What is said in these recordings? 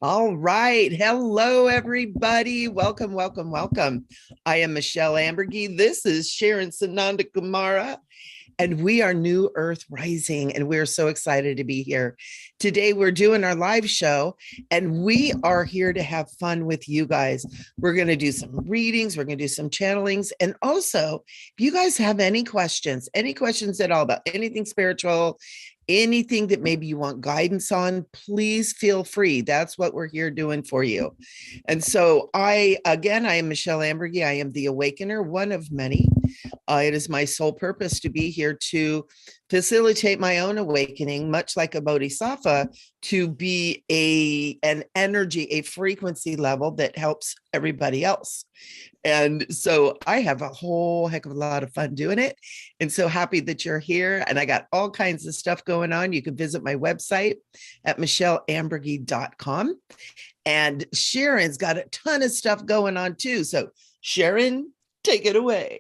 All right. Hello, everybody. Welcome, welcome, welcome. I am Michele Amburgey. This is Sharon Sananda Kumara, and we are New Earth Rising, and we're so excited to be here. Today, we're doing our live show, and we are here to have fun with you guys. We're going to do some readings, we're going to do some channelings, and also, if you guys have any questions at all about anything spiritual, anything that maybe you want guidance on, please feel free. That's what we're here doing for you. And so I am Michele Amburgey. I am the Awakener, one of many. It is my sole purpose to be here to facilitate my own awakening, much like a bodhisattva, to be an energy, a frequency level that helps everybody else. And so I have a whole heck of a lot of fun doing it. And so happy that you're here. And I got all kinds of stuff going on. You can visit my website at micheleamburgey.com. And Sharon's got a ton of stuff going on too. So Sharon, take it away.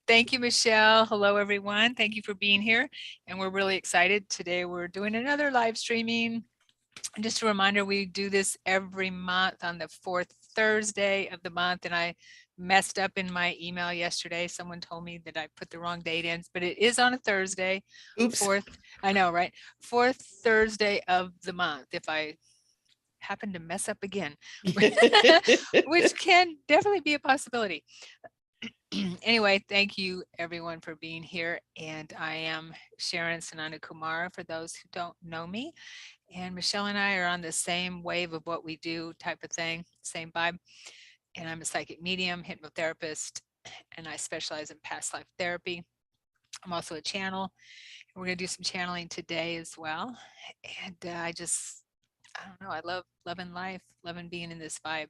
Thank you, Michele. Hello, everyone. Thank you for being here. And we're really excited. Today, we're doing another live streaming. And just a reminder, we do this every month on the fourth Thursday of the month. And I messed up in my email yesterday. Someone told me that I put the wrong date in, but it is on a Thursday. Oops. I know, right? Fourth Thursday of the month. If I happen to mess up again, which can definitely be a possibility. Anyway, thank you everyone for being here. And I am Sharon Sananda Kumara for those who don't know me. And Michele and I are on the same wave of what we do type of thing, same vibe. And I'm a psychic medium, hypnotherapist, and I specialize in past life therapy. I'm also a channel. And we're going to do some channeling today as well. And I don't know, I love loving life, loving being in this vibe.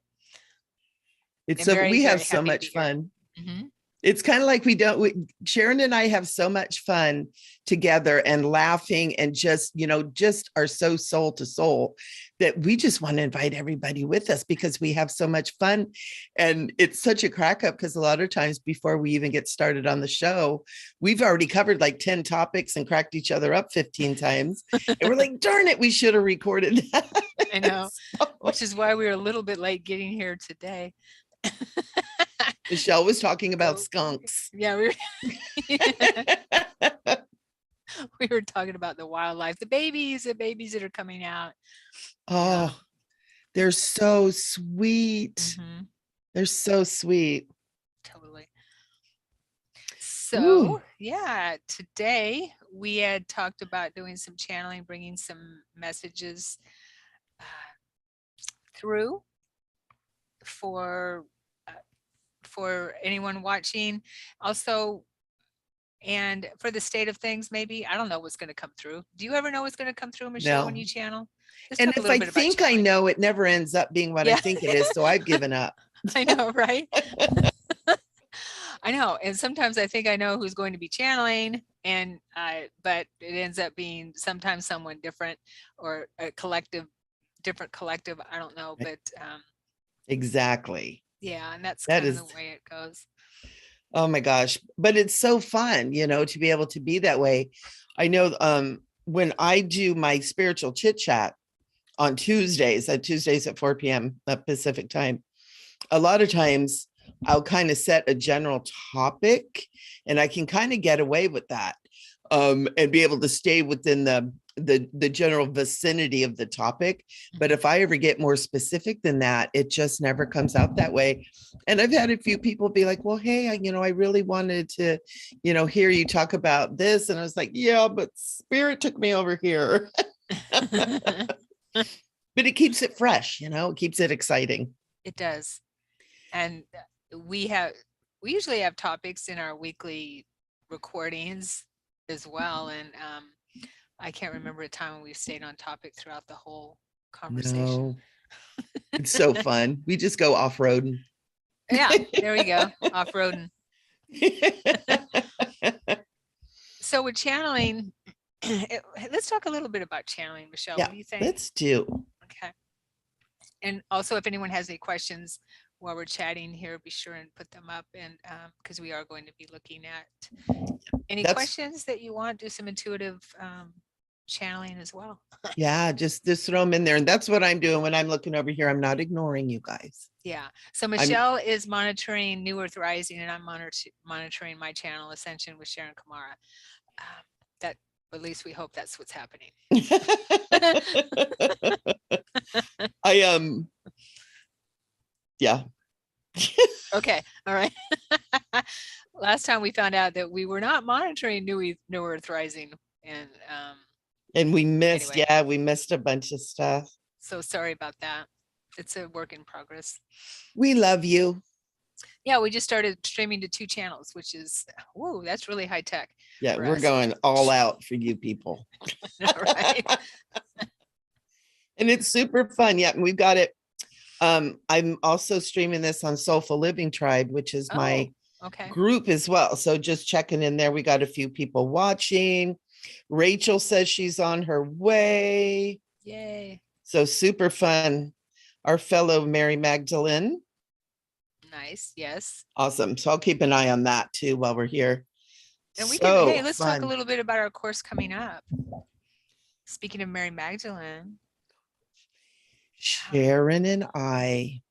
We have so much fun. Mm-hmm. It's kind of like Sharon and I have so much fun together and laughing and just are so soul to soul that we just want to invite everybody with us because we have so much fun. And it's such a crack up because a lot of times before we even get started on the show, we've already covered like 10 topics and cracked each other up 15 times. And we're like, darn it, we should have recorded that. I know, which is why we were a little bit late getting here today. Michele was talking about skunks. Yeah, we were talking about the wildlife, the babies that are coming out. Oh, they're so sweet. Mm-hmm. They're so sweet. Totally. So, yeah, today we had talked about doing some channeling, bringing some messages through for anyone watching. Also, and for the state of things, maybe, I don't know what's going to come through. Do you ever know what's going to come through, Michele, when you channel? And if I think I know, it never ends up being what I think it is. So I've given up. I know, right? I know. And sometimes I think I know who's going to be channeling, but it ends up being sometimes someone different or a different collective. I don't know, but exactly. Yeah, and that's kind of the way it goes. Oh my gosh. But it's so fun, to be able to be that way. I know when I do my spiritual chit chat on Tuesdays at 4 p.m. Pacific time, a lot of times I'll kind of set a general topic and I can kind of get away with that and be able to stay within the general vicinity of the topic. But if I ever get more specific than that, it just never comes out that way. And I've had a few people be like, well, hey, I really wanted to, hear you talk about this. And I was like, yeah, but spirit took me over here. But it keeps it fresh, it keeps it exciting. It does. And we usually have topics in our weekly recordings as well. And I can't remember a time when we've stayed on topic throughout the whole conversation. No. It's so fun. We just go off-roading. Yeah, there we go. Off-roading. So with channeling, let's talk a little bit about channeling, Michele. Yeah, what do you think? Let's do. Okay. And also, if anyone has any questions while we're chatting here, be sure and put them up, and because we are going to be looking at any questions that you want. Do some intuitive channeling as well. Yeah, just throw them in there. And that's what I'm doing when I'm looking over here. I'm not ignoring you guys. Yeah. So Michele is monitoring New Earth Rising, and I'm monitoring my channel Ascension with Sharon Kamara. That, at least we hope that's what's happening. Yeah. Okay. All right. Last time we found out that we were not monitoring New Earth Rising, and we missed, anyway. Yeah, we missed a bunch of stuff. So sorry about that. It's a work in progress. We love you. Yeah, we just started streaming to 2 channels, which is, whoa, that's really high tech. Yeah, we're going all out for you people. Right. And it's super fun. Yeah, and we've got it. I'm also streaming this on Soulful Living Tribe, which is my group as well. So just checking in there. We got a few people watching. Rachel says she's on her way. Yay. So super fun. Our fellow Mary Magdalene. Nice. Yes. Awesome. So I'll keep an eye on that too while we're here. And we can, hey, let's talk a little bit about our course coming up. Speaking of Mary Magdalene. Sharon and I,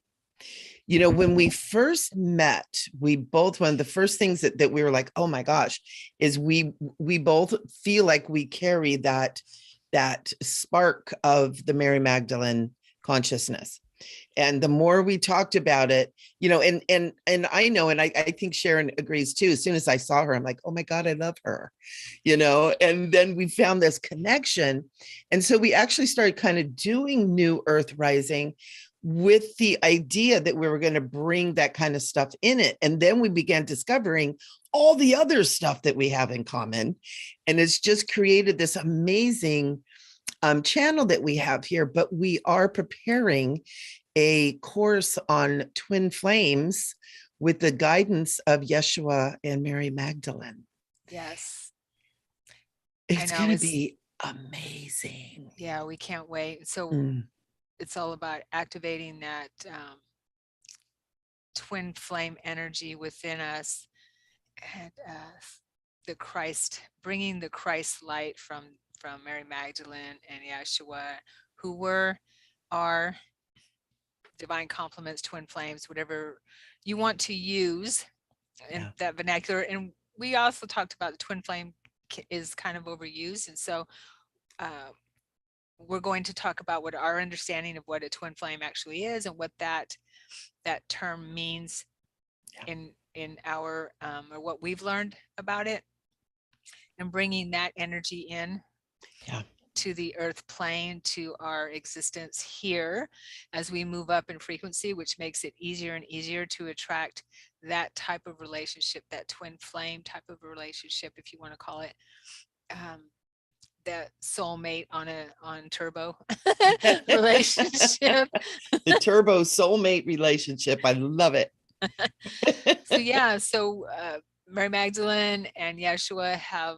when we first met, we both, one of the first things that we were like, oh my gosh, is we both feel like we carry that spark of the Mary Magdalene consciousness. And the more we talked about it, and I know, and I think Sharon agrees too. As soon as I saw her, I'm like, oh my God, I love her, and then we found this connection. And so we actually started kind of doing New Earth Rising with the idea that we were going to bring that kind of stuff in it. And then we began discovering all the other stuff that we have in common. And it's just created this amazing channel that we have here. But we are preparing a course on twin flames with the guidance of Yeshua and Mary Magdalene. Yes. It's going to be amazing. Yeah, we can't wait. So it's all about activating that twin flame energy within us, and the Christ, bringing the Christ light from Mary Magdalene and Yeshua, who were our divine complements, twin flames, whatever you want to use in that vernacular. And we also talked about the twin flame is kind of overused, and so we're going to talk about what our understanding of what a twin flame actually is, and what that term means in our or what we've learned about it, and bringing that energy in to the earth plane, to our existence here as we move up in frequency, which makes it easier and easier to attract that type of relationship, that twin flame type of relationship, if you want to call it, that soulmate on turbo relationship. The turbo soulmate relationship. I love it. So Mary Magdalene and Yeshua have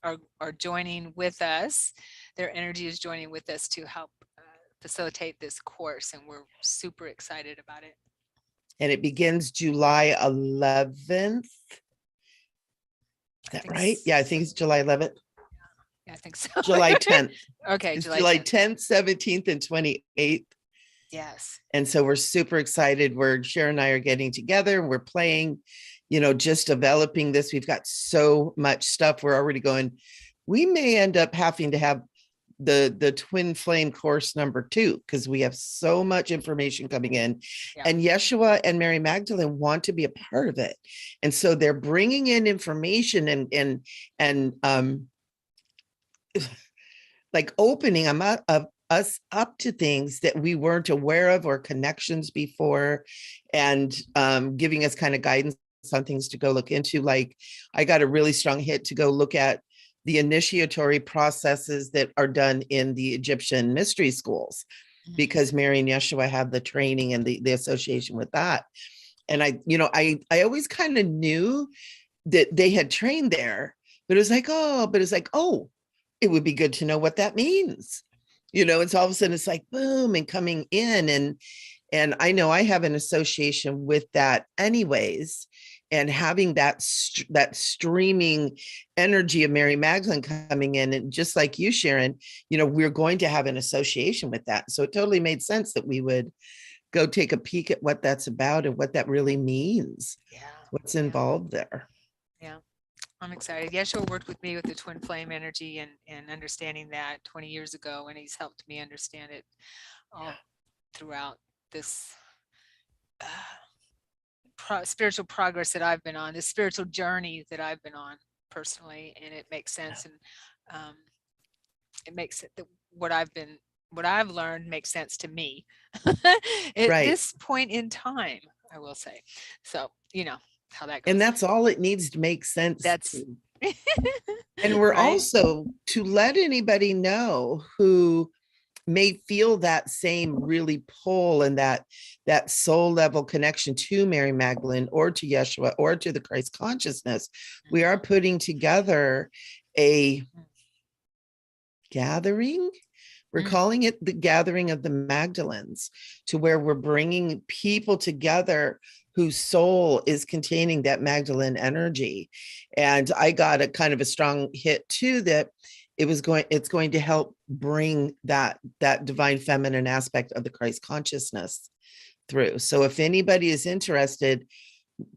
are joining with us. Their energy is joining with us to help facilitate this course, and we're super excited about it. And it begins July 11th. Is that right? Yeah, I think it's July 11th. Yeah, I think so. July 10th. Okay, it's July 10th, 17th, and 28th. Yes. And so we're super excited. Sharon and I are getting together and we're playing, just developing this. We've got so much stuff. We're already going, we may end up having to have the twin flame course number 2, because we have so much information coming in. And Yeshua and Mary Magdalene want to be a part of it. And so they're bringing in information and like opening us up to things that we weren't aware of, or connections before, and giving us kind of guidance on things to go look into. Like, I got a really strong hit to go look at the initiatory processes that are done in the Egyptian mystery schools, because Mary and Yeshua have the training and the association with that. And I always kind of knew that they had trained there, but it was like, oh, it would be good to know what that means. It's all of a sudden it's like boom, and coming in, and I know I have an association with that anyways. and having that that streaming energy of Mary Magdalene coming in, and just like you, Sharon, we're going to have an association with that. So it totally made sense that we would go take a peek at what that's about and what that really means. Yeah. What's involved there. Yeah. I'm excited. Yeshua worked with me with the twin flame energy and understanding that 20 years ago, and he's helped me understand it all throughout this spiritual progress that I've been on, this spiritual journey that I've been on personally, and it makes sense. And it makes it what I've learned makes sense to me at this point in time, I will say. So, how that goes. And that's all it needs to make sense. That's and we're also to let anybody know who may feel that same really pull and that soul level connection to Mary Magdalene or to Yeshua or to the Christ consciousness. We are putting together a gathering. We're calling it the Gathering of the Magdalens, to where we're bringing people together whose soul is containing that Magdalene energy. And I got a kind of a strong hit too, that it's going to help bring that divine feminine aspect of the Christ consciousness through. So if anybody is interested,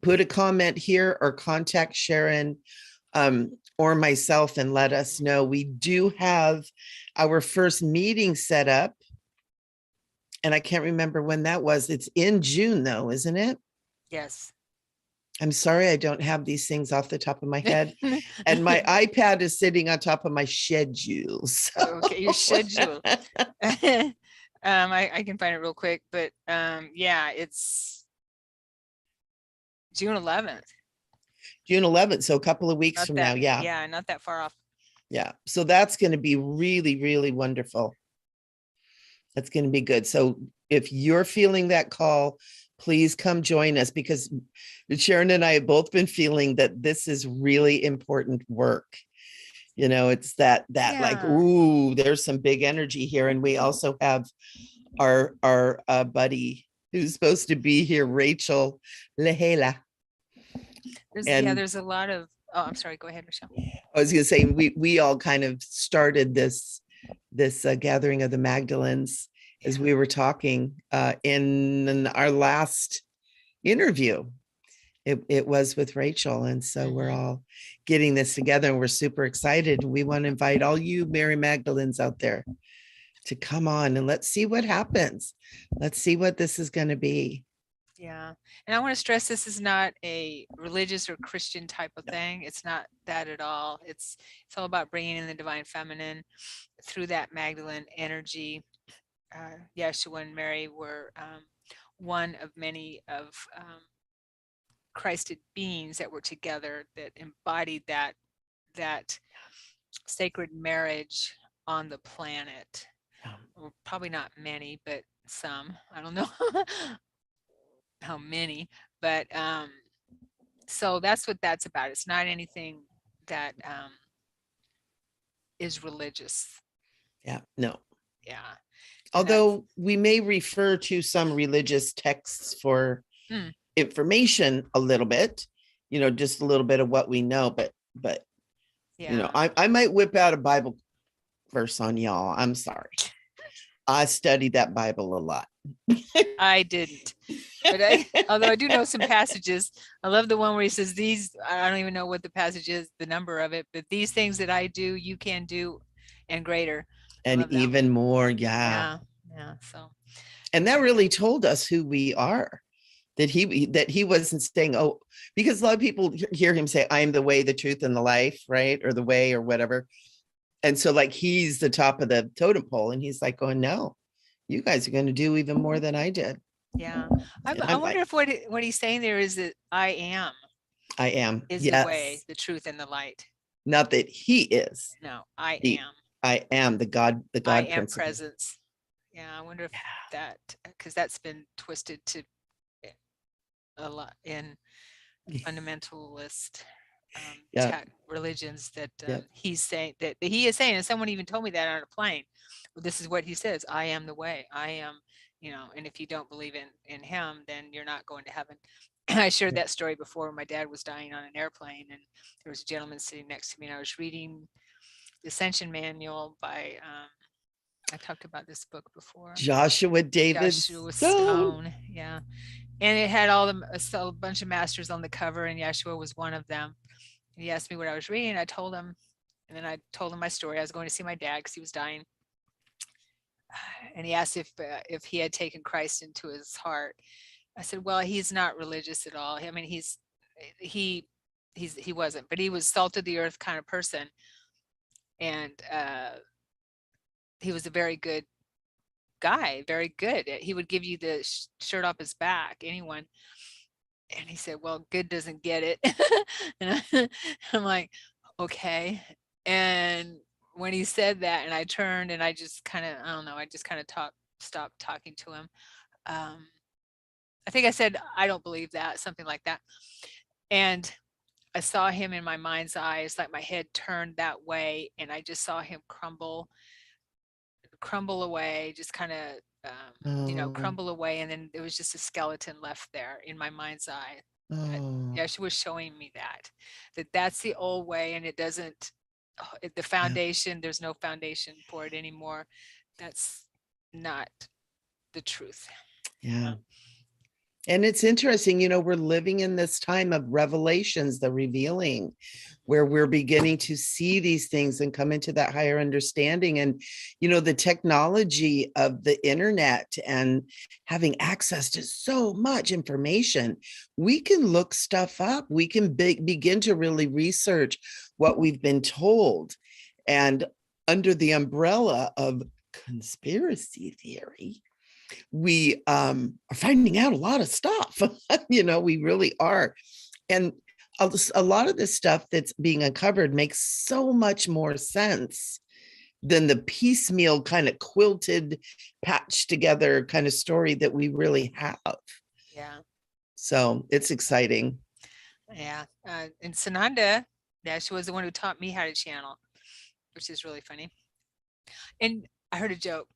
put a comment here or contact Sharon or myself and let us know. We do have our first meeting set up, and I can't remember when that was. It's in June though, isn't it? Yes. I'm sorry, I don't have these things off the top of my head. And my iPad is sitting on top of my schedule. So. Okay, your schedule. I can find it real quick, but yeah, it's June 11th. June 11th, so a couple of weeks from now. Yeah. Yeah, not that far off. Yeah. So that's going to be really, really wonderful. That's going to be good. So if you're feeling that call, please come join us, because Sharon and I have both been feeling that this is really important work. It's that like, ooh, there's some big energy here. And we also have our buddy who's supposed to be here, Rachel Lehela. There's a lot of, I'm sorry, go ahead, Michelle. I was going to say, we all kind of started this Gathering of the Magdalens as we were talking in our last interview. It was with Rachel. And so we're all getting this together, and we're super excited. We want to invite all you Mary Magdalens out there to come on, and let's see what happens. Let's see what this is going to be. Yeah. And I want to stress, this is not a religious or Christian type of thing. It's not that at all. It's all about bringing in the divine feminine through that Magdalene energy. Yeshua and Mary were one of many of Christed beings that were together, that embodied that sacred marriage on the planet. Well, probably not many, but some. I don't know how many, but so that's what that's about. It's not anything that is religious. Yeah, no. Yeah. Although we may refer to some religious texts for information a little bit, just a little bit of what we know, but yeah. I might whip out a Bible verse on y'all. I'm sorry. I studied that Bible a lot. I didn't, but although I do know some passages. I love the one where he says, these, I don't even know what the passage is, the number of it, but these things that I do, you can do, and greater. And even more. Yeah. So, and that really told us who we are, that he wasn't saying, oh, because a lot of people hear him say, I am the way, the truth, and the life, right? Or the way, or whatever. And so like, he's the top of the totem pole, and he's like going, no, you guys are going to do even more than I did. Yeah. I wonder if what he's saying there is that I am is the way, the truth, and the light. Not that he is. No, I am the God I am principle. Presence. Yeah, I wonder if that, because that's been twisted to a lot in fundamentalist religions, that he's saying, that he is saying, and someone even told me that on a plane. Well, this is what he says: I am the way. I am, and if you don't believe in him, then you're not going to heaven. I shared that story before. My dad was dying on an airplane, and there was a gentleman sitting next to me, and I was reading the Ascension Manual by, I talked about this book before. Joshua David Joshua Stone. Stone. Yeah. And it had all a bunch of masters on the cover, and Yeshua was one of them. And he asked me what I was reading. I told him, and then I told him my story. I was going to see my dad because he was dying. And he asked if he had taken Christ into his heart. I said, well, he's not religious at all. I mean, he wasn't, but he was salt of the earth kind of person. And he was a very good guy, very good. He would give you the shirt off his back, anyone. And he said, well, good doesn't get it. And I'm like, okay. And when he said that, and I turned and I just kind of, I don't know, I just kind of stopped talking to him. I think I said, I don't believe that, something like that. And I saw him in my mind's eyes, like my head turned that way, and I just saw him crumble away, just kind of, crumble away. And then there was just a skeleton left there in my mind's eye. Yeah, she was showing me that's the old way, and it doesn't, the foundation, there's no foundation for it anymore. That's not the truth. Yeah. And it's interesting, we're living in this time of revelations, the revealing, where we're beginning to see these things and come into that higher understanding. And, the technology of the internet and having access to so much information, we can look stuff up. We can begin to really research what we've been told. And under the umbrella of conspiracy theory, we are finding out a lot of stuff. We really are. And a lot of the stuff that's being uncovered makes so much more sense than the piecemeal kind of quilted, patched together kind of story that we really have. Yeah. So it's exciting. Yeah. And Sananda, she was the one who taught me how to channel, which is really funny. And I heard a joke.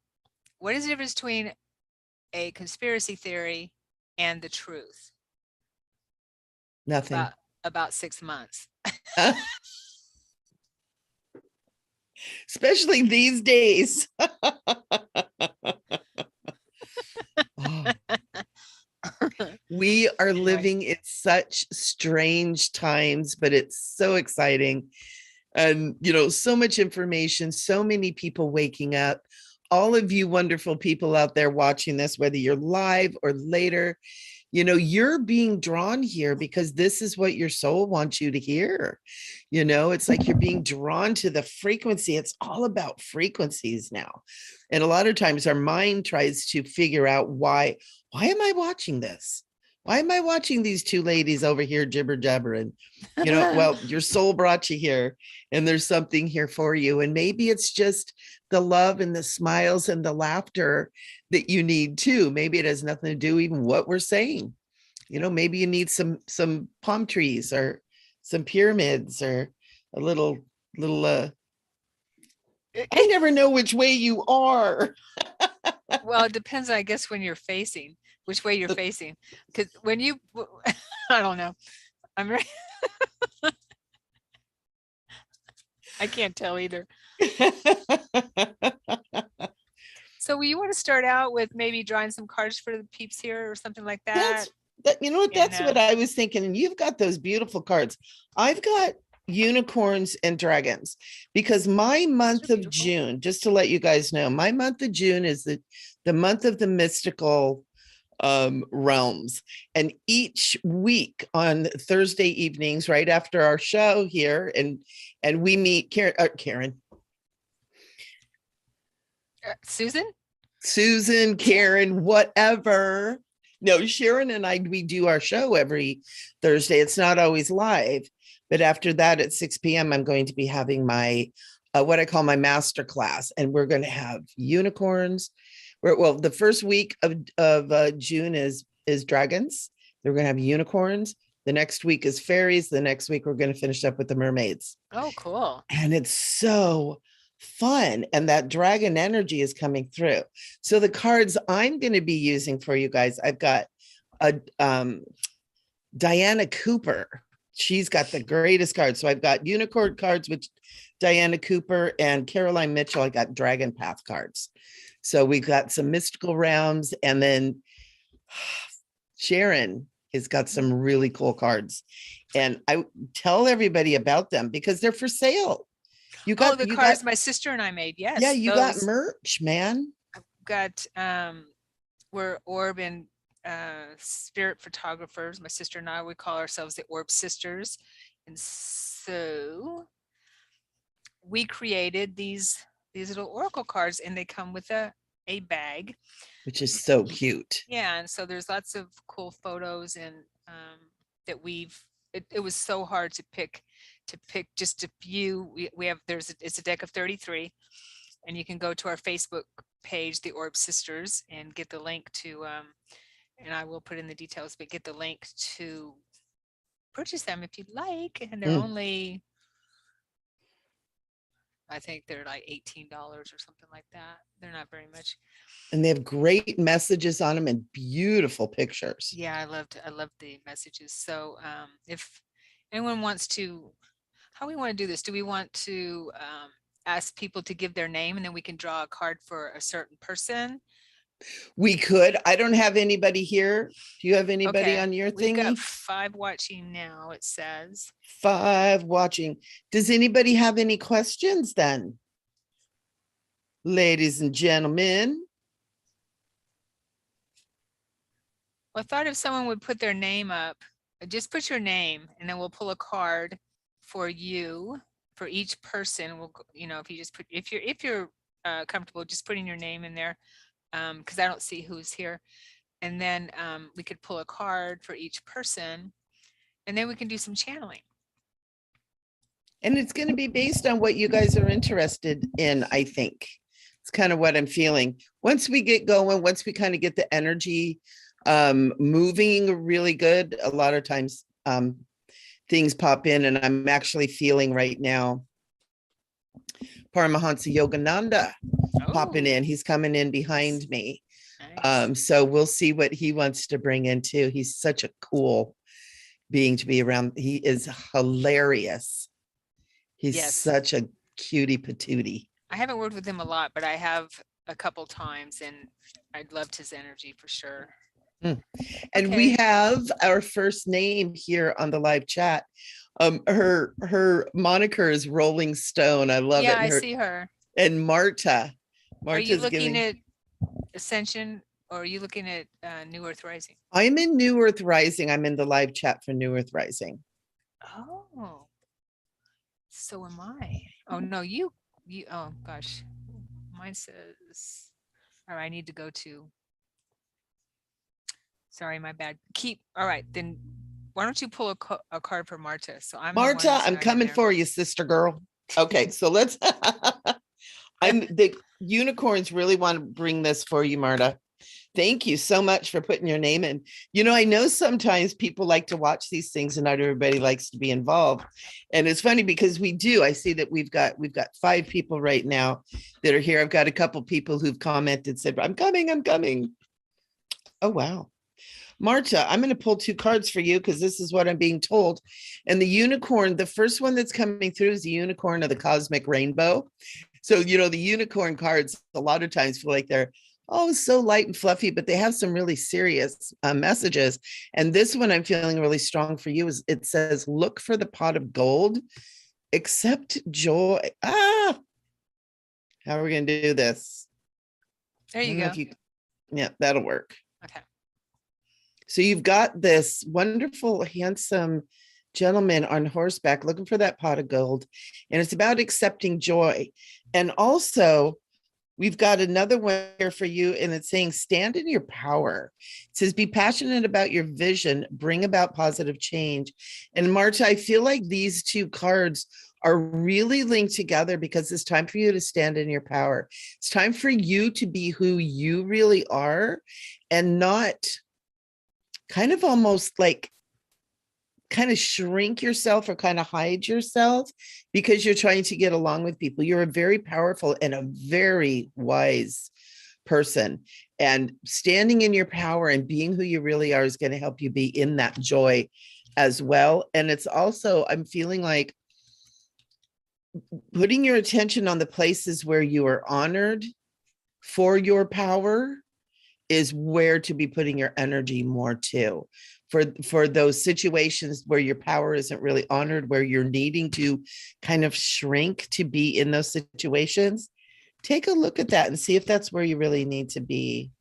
What is the difference between a conspiracy theory and the truth? Nothing. About 6 months. Especially these days. We are living in such strange times, but it's so exciting. And, so much information, so many people waking up. All of you wonderful people out there watching this, whether you're live or later, you're being drawn here because this is what your soul wants you to hear. It's like you're being drawn to the frequency. It's all about frequencies now. And a lot of times our mind tries to figure out why am I watching this? Why am I watching these two ladies over here jibber jabbering? Well, your soul brought you here, and there's something here for you. And maybe it's just the love and the smiles and the laughter that you need too. Maybe it has nothing to do even what we're saying. Maybe you need some palm trees or some pyramids or a little I never know which way you are. Well, it depends, I guess, when you're facing, which way you're facing. Because when you, I don't know. I'm right. I can't tell either. So you want to start out with maybe drawing some cards for the peeps here or something like that? That's what I was thinking. And you've got those beautiful cards. I've got unicorns and dragons because my month of June, just to let you guys know, my month of June is the month of the mystical realms. And each week on Thursday evenings, right after our show here, and we meet Karen. Susan, Karen, whatever. No, Sharon and I, we do our show every Thursday. It's not always live, but after that at 6 p.m., I'm going to be having my, what I call my master class. And we're going to have unicorns. Well, the first week of June is dragons. We're going to have unicorns. The next week is fairies. The next week, we're going to finish up with the mermaids. Oh, cool. And it's so fun. And that dragon energy is coming through. So the cards I'm going to be using for you guys, I've got Diana Cooper. She's got the greatest cards. So I've got unicorn cards with Diana Cooper and Caroline Mitchell. I got Dragon Path cards. So we got some mystical realms, and then Sharon has got some really cool cards. And I tell everybody about them because they're for sale. You got the cards my sister and I made. Yes. Yeah, you got merch, man. Got we're orb and spirit photographers. My sister and I, we call ourselves the Orb Sisters. And so we created these little oracle cards, and they come with a bag, which is so cute. Yeah, and so there's lots of cool photos, and that it was so hard to pick just a few. We have it's a deck of 33, and you can go to our Facebook page, the Orb Sisters, and get the link to and I will put in the details, but get the link to purchase them if you'd like. And they're only, I think they're like $18 or something like that. They're not very much. And they have great messages on them and beautiful pictures. Yeah, I loved the messages. So if anyone wants to, how we want to do this? Do we want to ask people to give their name, and then we can draw a card for a certain person? We could. I don't have anybody here. Do you have anybody on your thing? We've got 5 watching now, it says. 5 watching. Does anybody have any questions then? Ladies and gentlemen. Well, I thought if someone would put their name up, just put your name, and then we'll pull a card for you, for each person. We'll, if you just put, if you're comfortable just putting your name in there, because I don't see who's here. And then we could pull a card for each person, and then we can do some channeling. And it's going to be based on what you guys are interested in, I think. It's kind of what I'm feeling. Once we get going, once we kind of get the energy moving really good, a lot of times things pop in, and I'm actually feeling right now Paramahansa Yogananda popping in. He's coming in behind me. Nice. So we'll see what he wants to bring in too. He's such a cool being to be around. He is hilarious. He's such a cutie patootie. I haven't worked with him a lot, but I have a couple times, and I loved his energy for sure. And we have our first name here on the live chat. Her moniker is Rolling Stone. I love it. Yeah, I see her. And Marta. Are you looking at Ascension, or are you looking at New Earth Rising? I'm in New Earth Rising. I'm in the live chat for New Earth Rising. Oh, so am I. Oh no, you. Oh gosh, mine says. All right, I need to go to. Sorry, my bad. All right, then why don't you pull a card for Marta? So I'm Marta, I'm coming for you, sister girl. Okay, so let's. The unicorns really want to bring this for you, Marta. Thank you so much for putting your name in. I know sometimes people like to watch these things and not everybody likes to be involved. And it's funny because we do. I see that we've got 5 people right now that are here. I've got a couple people who've commented, said, I'm coming. Oh, wow. Marta, I'm going to pull 2 cards for you because this is what I'm being told. And the unicorn, the first one that's coming through is the unicorn of the cosmic rainbow. So, the unicorn cards, a lot of times feel like they're, so light and fluffy, but they have some really serious messages. And this one I'm feeling really strong for you is it says, look for the pot of gold, accept joy. How are we going to do this? There you go. Yeah, that'll work. Okay. So you've got this wonderful, handsome gentleman on horseback looking for that pot of gold. And it's about accepting joy. And also, we've got another one here for you, and it's saying, stand in your power. It says, be passionate about your vision, bring about positive change. And Marta, I feel like these 2 cards are really linked together because it's time for you to stand in your power. It's time for you to be who you really are and not kind of almost like kind of shrink yourself or kind of hide yourself because you're trying to get along with people. You're a very powerful and a very wise person. And standing in your power and being who you really are is going to help you be in that joy as well. And it's also, I'm feeling like putting your attention on the places where you are honored for your power is where to be putting your energy more to. For those situations where your power isn't really honored, where you're needing to kind of shrink to be in those situations, take a look at that and see if that's where you really need to be.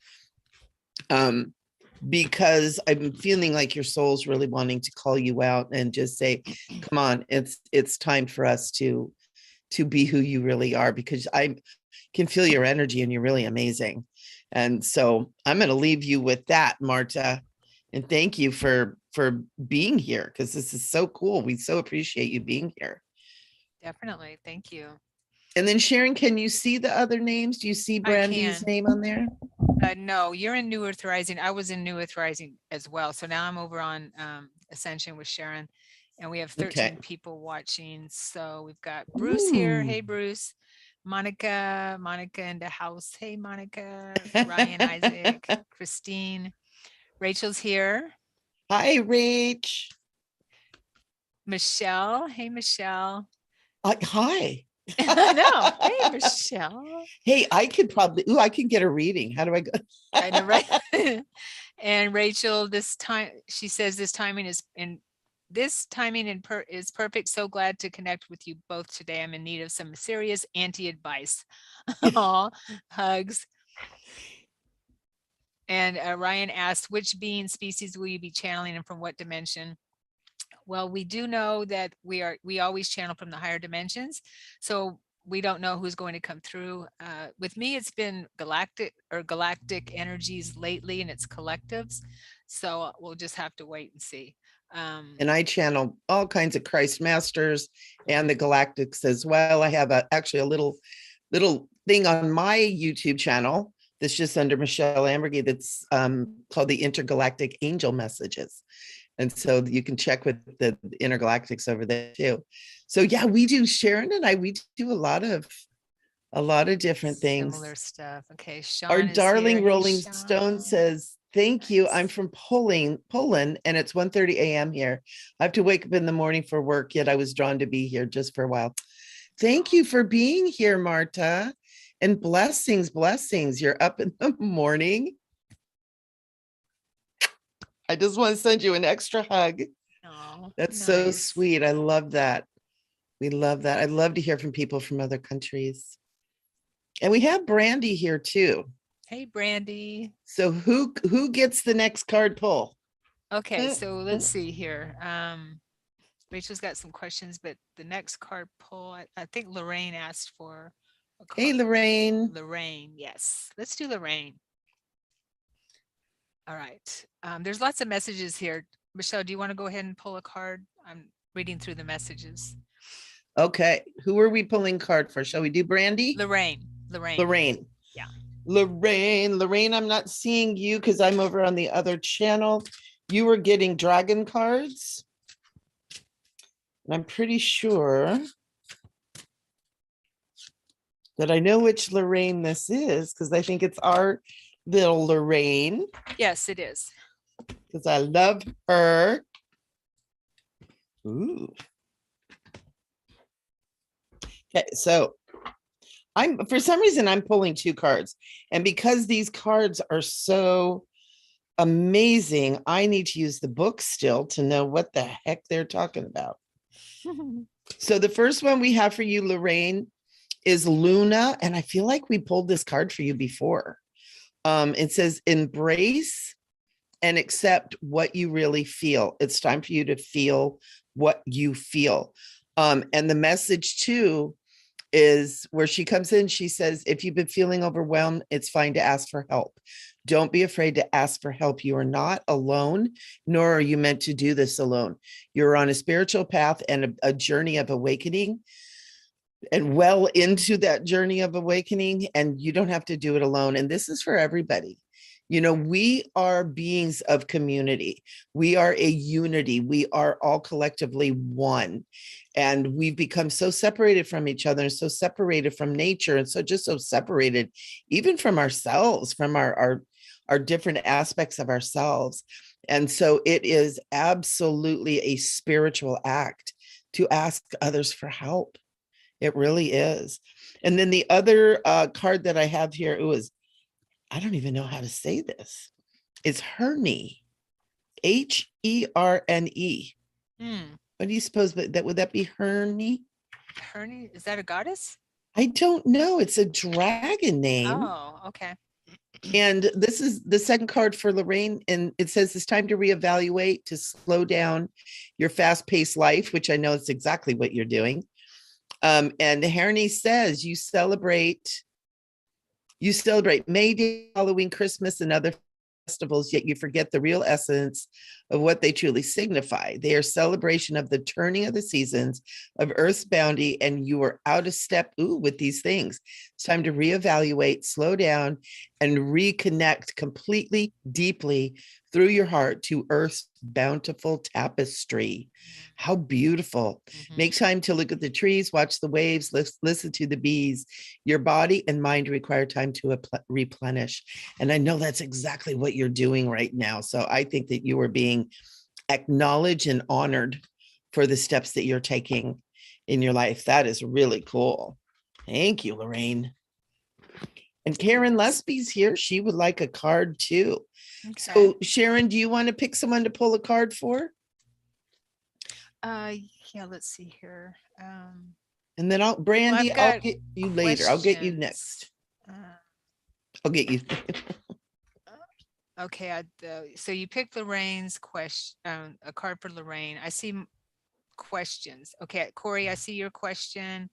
Because I'm feeling like your soul's really wanting to call you out and just say, come on, it's time for us to be who you really are, because I can feel your energy and you're really amazing. And so I'm going to leave you with that, Marta. And thank you for being here, because this is so cool. We so appreciate you being here. Definitely. Thank you. And then Sharon, can you see the other names? Do you see Brandy's name on there? No, you're in New Earth Rising. I was in New Earth Rising as well. So now I'm over on Ascension with Sharon, and we have 13 people watching. So we've got Bruce here. Hey, Bruce. Monica in the house. Hey, Monica. Ryan, Isaac, Christine. Rachel's here. Hi, Rach. Michelle. Hey, Michelle. Hi. I know. Hey, Michelle. Hey, I can get a reading. How do I go? I know, right? And Rachel, she says this timing is perfect. So glad to connect with you both today. I'm in need of some serious anti-advice. Aw, hugs. And Ryan asked, which being species will you be channeling and from what dimension? Well, we do know that we always channel from the higher dimensions. So we don't know who's going to come through. With me, it's been galactic energies lately, and it's collectives. So we'll just have to wait and see. And I channel all kinds of Christ masters and the galactics as well. I have actually a little thing on my YouTube channel that's just under Michele Amburgey that's called the Intergalactic Angel Messages. And so you can check with the intergalactics over there too. So yeah, we do, Sharon and I, we do a lot of different things. Similar stuff. Okay. Sean Our darling here. Rolling Stone says, thank you. I'm from Poland, and it's 1:30 a.m. here. I have to wake up in the morning for work, yet I was drawn to be here just for a while. Thank you for being here, Marta. And blessings. You're up in the morning. I just want to send you an extra hug. Oh, that's nice. So sweet. I love that. We love that. I'd love to hear from people from other countries. And we have Brandy here too. Hey, Brandy. So who gets the next card pull? Okay, so let's see here. Rachel's got some questions, but the next card pull, I think Lorraine asked for a card. Hey, Lorraine. Lorraine, yes. Let's do Lorraine. All right. There's lots of messages here. Michelle, do you want to go ahead and pull a card? I'm reading through the messages. Okay. Who are we pulling card for? Shall we do Brandy? Lorraine. Yeah. Lorraine, I'm not seeing you because I'm over on the other channel. You were getting dragon cards. And I'm pretty sure that I know which Lorraine this is, because I think it's our little Lorraine. Yes, it is. Because I love her. Ooh. Okay, so for some reason I'm pulling two cards. And because these cards are so amazing, I need to use the book still to know what the heck they're talking about. So the first one we have for you, Lorraine, is Luna. And I feel like we pulled this card for you before. It says, embrace and accept what you really feel. It's time for you to feel what you feel. And the message too is where she comes in, she says, if you've been feeling overwhelmed, it's fine to ask for help. Don't be afraid to ask for help. You are not alone, nor are you meant to do this alone. You're on a spiritual path and a journey of awakening, and well into that journey of awakening, and you don't have to do it alone. And this is for everybody. You know, we are beings of community. We are a unity. We are all collectively one. And we've become so separated from each other and so separated from nature and so just so separated even from ourselves, from our different aspects of ourselves. And so it is absolutely a spiritual act to ask others for help. It really is. And then the other card that I have here, it was, I don't even know how to say this. It's Herne, Herne. What do you suppose that would that be Herne? Herne, is that a goddess? I don't know. It's a dragon name. Oh, okay. And this is the second card for Lorraine. And it says it's time to reevaluate, to slow down your fast-paced life, which I know is exactly what you're doing. And Herne says you celebrate May Day, Halloween, Christmas, and other festivals, yet you forget the real essence of what they truly signify. They are celebration of the turning of the seasons, of Earth's bounty, and you are out of step with these things. It's time to reevaluate, slow down, and reconnect completely, deeply through your heart to Earth's bountiful tapestry. How beautiful. Make time to look at the trees, watch the waves, listen to the bees. Your body and mind require time to replenish. And I know that's exactly what you're doing right now. So I think that you are being acknowledged and honored for the steps that you're taking in your life. That is really cool. Thank you, Lorraine. And Karen Lesby's here. She would like a card too. Okay. So Sharon, do you want to pick someone to pull a card for? Yeah, let's see here. And then Brandy, I'll get you later. I'll get you next. I'll get you. Okay, so you picked Lorraine's question, a card for Lorraine. I see questions. Okay, Corey, I see your question.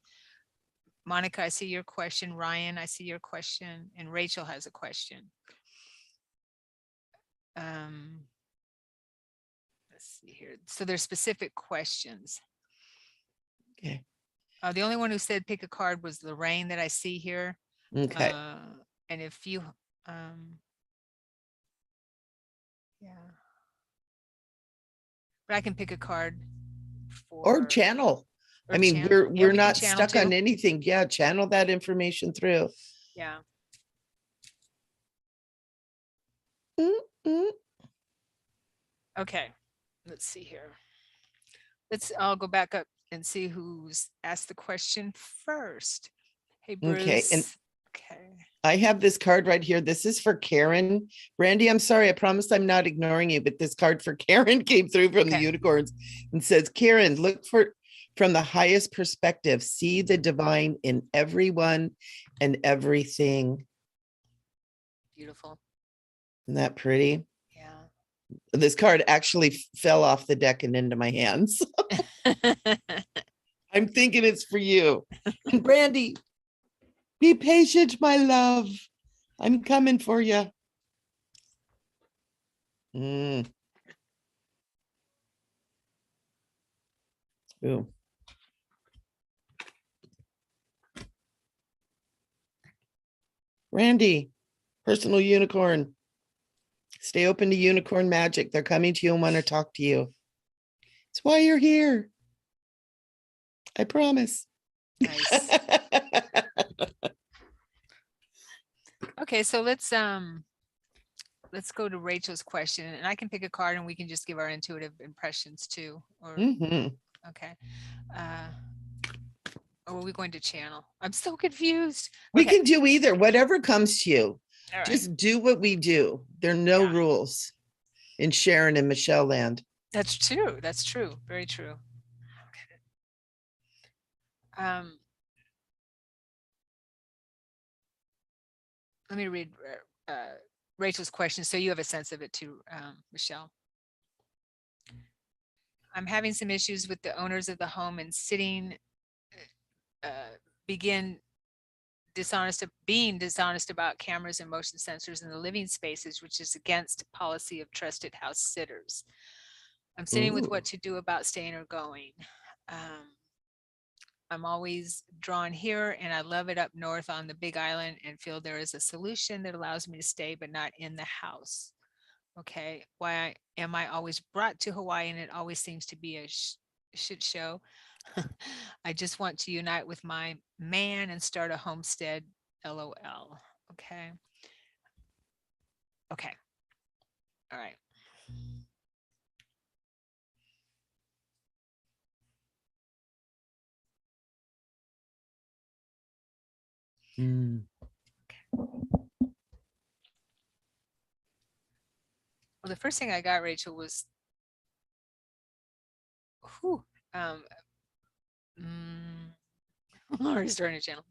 Monica, I see your question. Ryan, I see your question. And Rachel has a question. Let's see here. So there's specific questions. Okay. The only one who said pick a card was Lorraine that I see here. Okay. And if you, yeah, but I can pick a card for or channel. I mean, we're not stuck on anything. Yeah, channel that information through. Yeah. Okay, let's see here. I'll go back up and see who's asked the question first. Hey, Bruce. Okay, and I have this card right here. This is for Karen. Brandy, I'm sorry. I promise I'm not ignoring you, but this card for Karen came through from the unicorns and says, Karen, look from the highest perspective, see the divine in everyone and everything. Beautiful. Isn't that pretty? Yeah. This card actually fell off the deck and into my hands. I'm thinking it's for you. And Brandy, be patient, my love. I'm coming for you. Ooh. Randy, personal unicorn. Stay open to unicorn magic. They're coming to you and want to talk to you. It's why you're here. I promise. Nice. Okay, so let's go to Rachel's question, and I can pick a card and we can just give our intuitive impressions too. Or okay. Or are we going to channel? I'm so confused. We can do either, whatever comes to you. Right. Just do what we do. There are no rules in Sharon and Michele land. That's true. That's true. Very true. Okay. Let me read Rachel's question so you have a sense of it too, Michele. I'm having some issues with the owners of the home and being dishonest about cameras and motion sensors in the living spaces, which is against policy of trusted house sitters. I'm sitting with what to do about staying or going. I'm always drawn here, and I love it up north on the Big Island, and feel there is a solution that allows me to stay, but not in the house. Okay, why am I always brought to Hawaii, and it always seems to be a shit show? I just want to unite with my man and start a homestead. LOL. Okay. Okay. All right. Mm. Well, the first thing I got, Rachel, was whew, um, already starting a channel.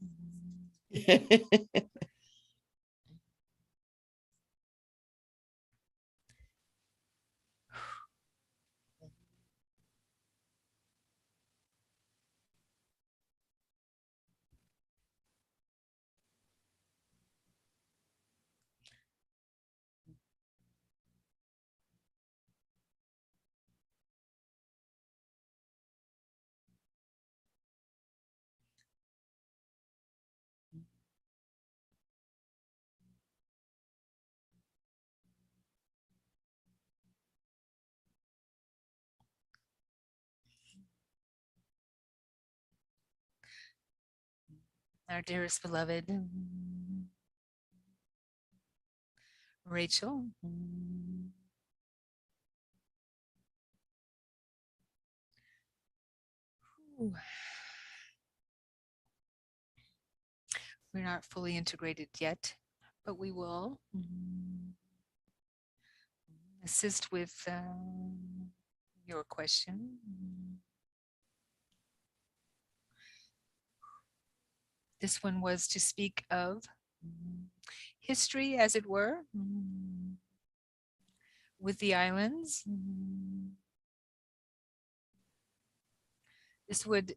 Our dearest beloved Rachel. Ooh. We're not fully integrated yet, but we will assist with your question. This one was to speak of history, as it were, with the islands. This would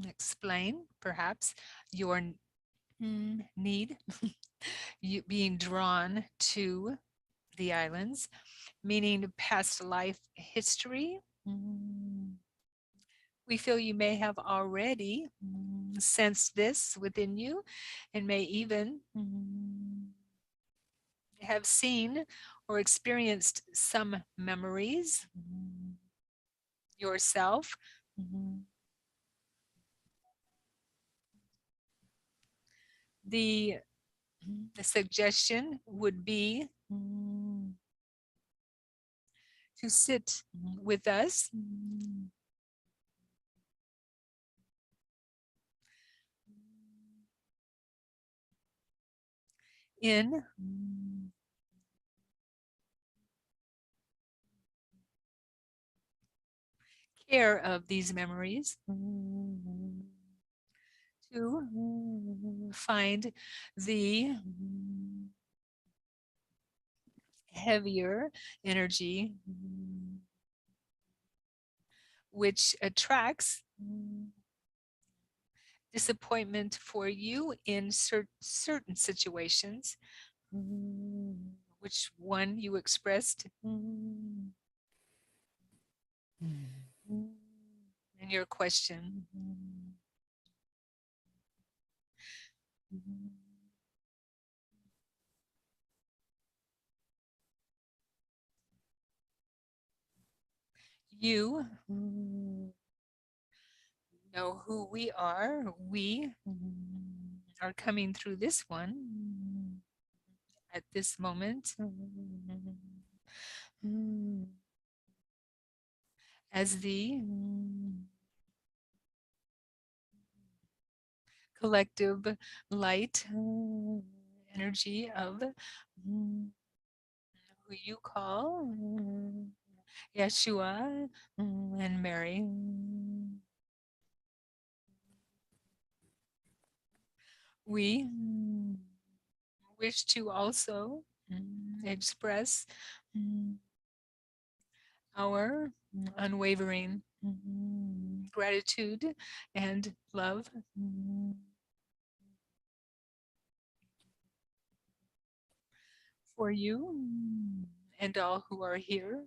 explain, perhaps, your need, you being drawn to the islands, meaning past life history. We feel you may have already sensed this within you, and may even have seen or experienced some memories yourself. The suggestion would be to sit with us in care of these memories, to find the heavier energy which attracts disappointment for you in certain situations. Which one you expressed in your question. You know who we are. We are coming through this one at this moment as the collective light energy of who you call Yeshua and Mary. We wish to also express our unwavering gratitude and love for you and all who are here.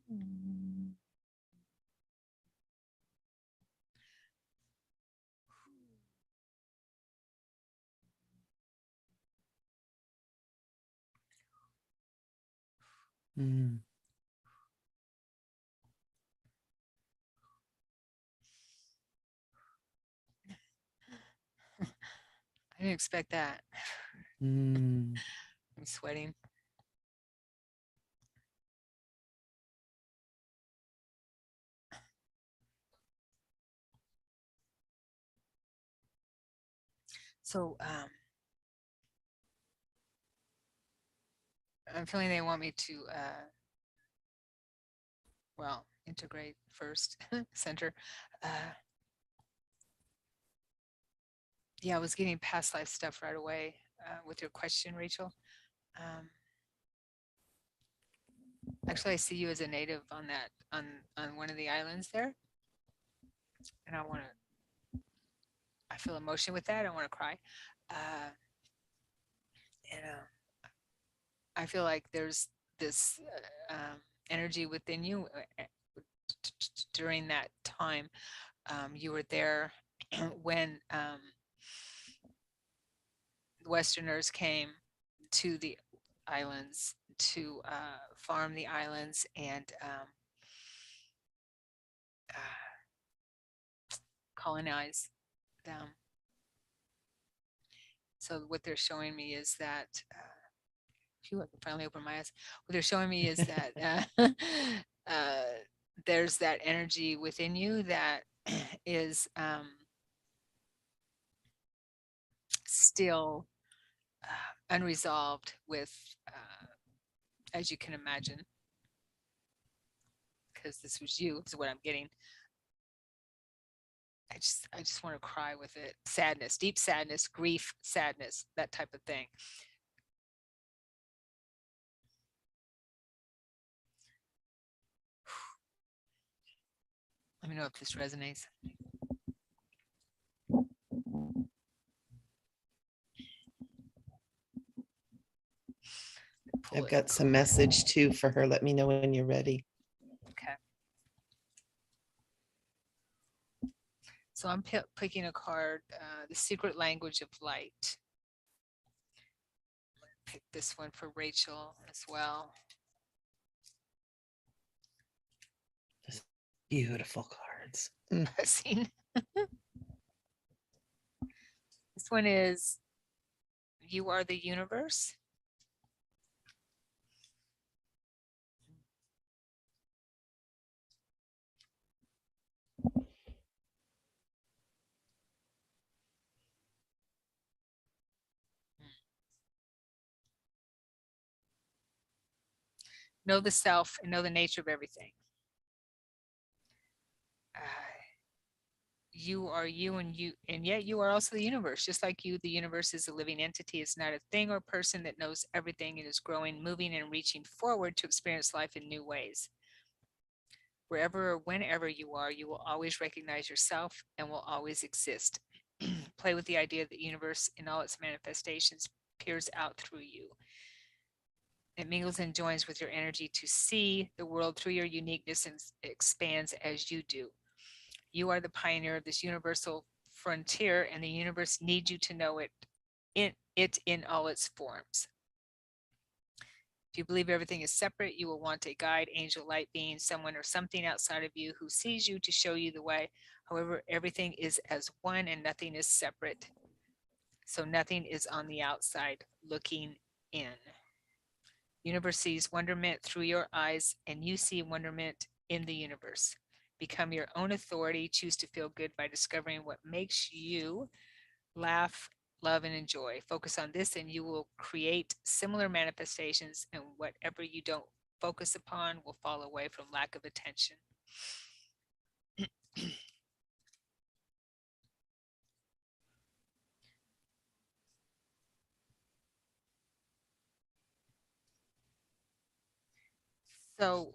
Mm. I didn't expect that. Mm. I'm sweating. So I'm feeling they want me to, well, integrate first, center. Yeah, I was getting past life stuff right away with your question, Rachel. Actually, I see you as a native on that, on one of the islands there. And I feel emotion with that. I want to cry. And I feel like there's this energy within you during that time. You were there when Westerners came to the islands to farm the islands and colonize them. So what they're showing me is that, I can finally open my eyes. What they're showing me is that there's that energy within you that is still unresolved with, as you can imagine, because this was you, is what I'm getting. I just want to cry with it. Sadness, deep sadness, grief, sadness, that type of thing. Let me know if this resonates. I've got some message too for her. Let me know when you're ready. Okay. So I'm picking a card, the secret language of light. I'm going to pick this one for Rachel as well. Beautiful cards. This one is, you are the universe. Know the self and know the nature of everything. You are you, and yet you are also the universe. Just like you, the universe is a living entity. It's not a thing or person that knows everything. It is growing, moving, and reaching forward to experience life in new ways. Wherever or whenever you are, you will always recognize yourself and will always exist. Play with the idea that the universe in all its manifestations peers out through you. It mingles and joins with your energy to see the world through your uniqueness and expands as you do. You are the pioneer of this universal frontier, and the universe needs you to know it in all its forms. If you believe everything is separate, you will want a guide, angel, light being, someone or something outside of you who sees you to show you the way. However, everything is as one and nothing is separate. So nothing is on the outside looking in. Universe sees wonderment through your eyes, and you see wonderment in the universe. Become your own authority. Choose to feel good by discovering what makes you laugh, love, and enjoy. Focus on this, and you will create similar manifestations, and whatever you don't focus upon will fall away from lack of attention. So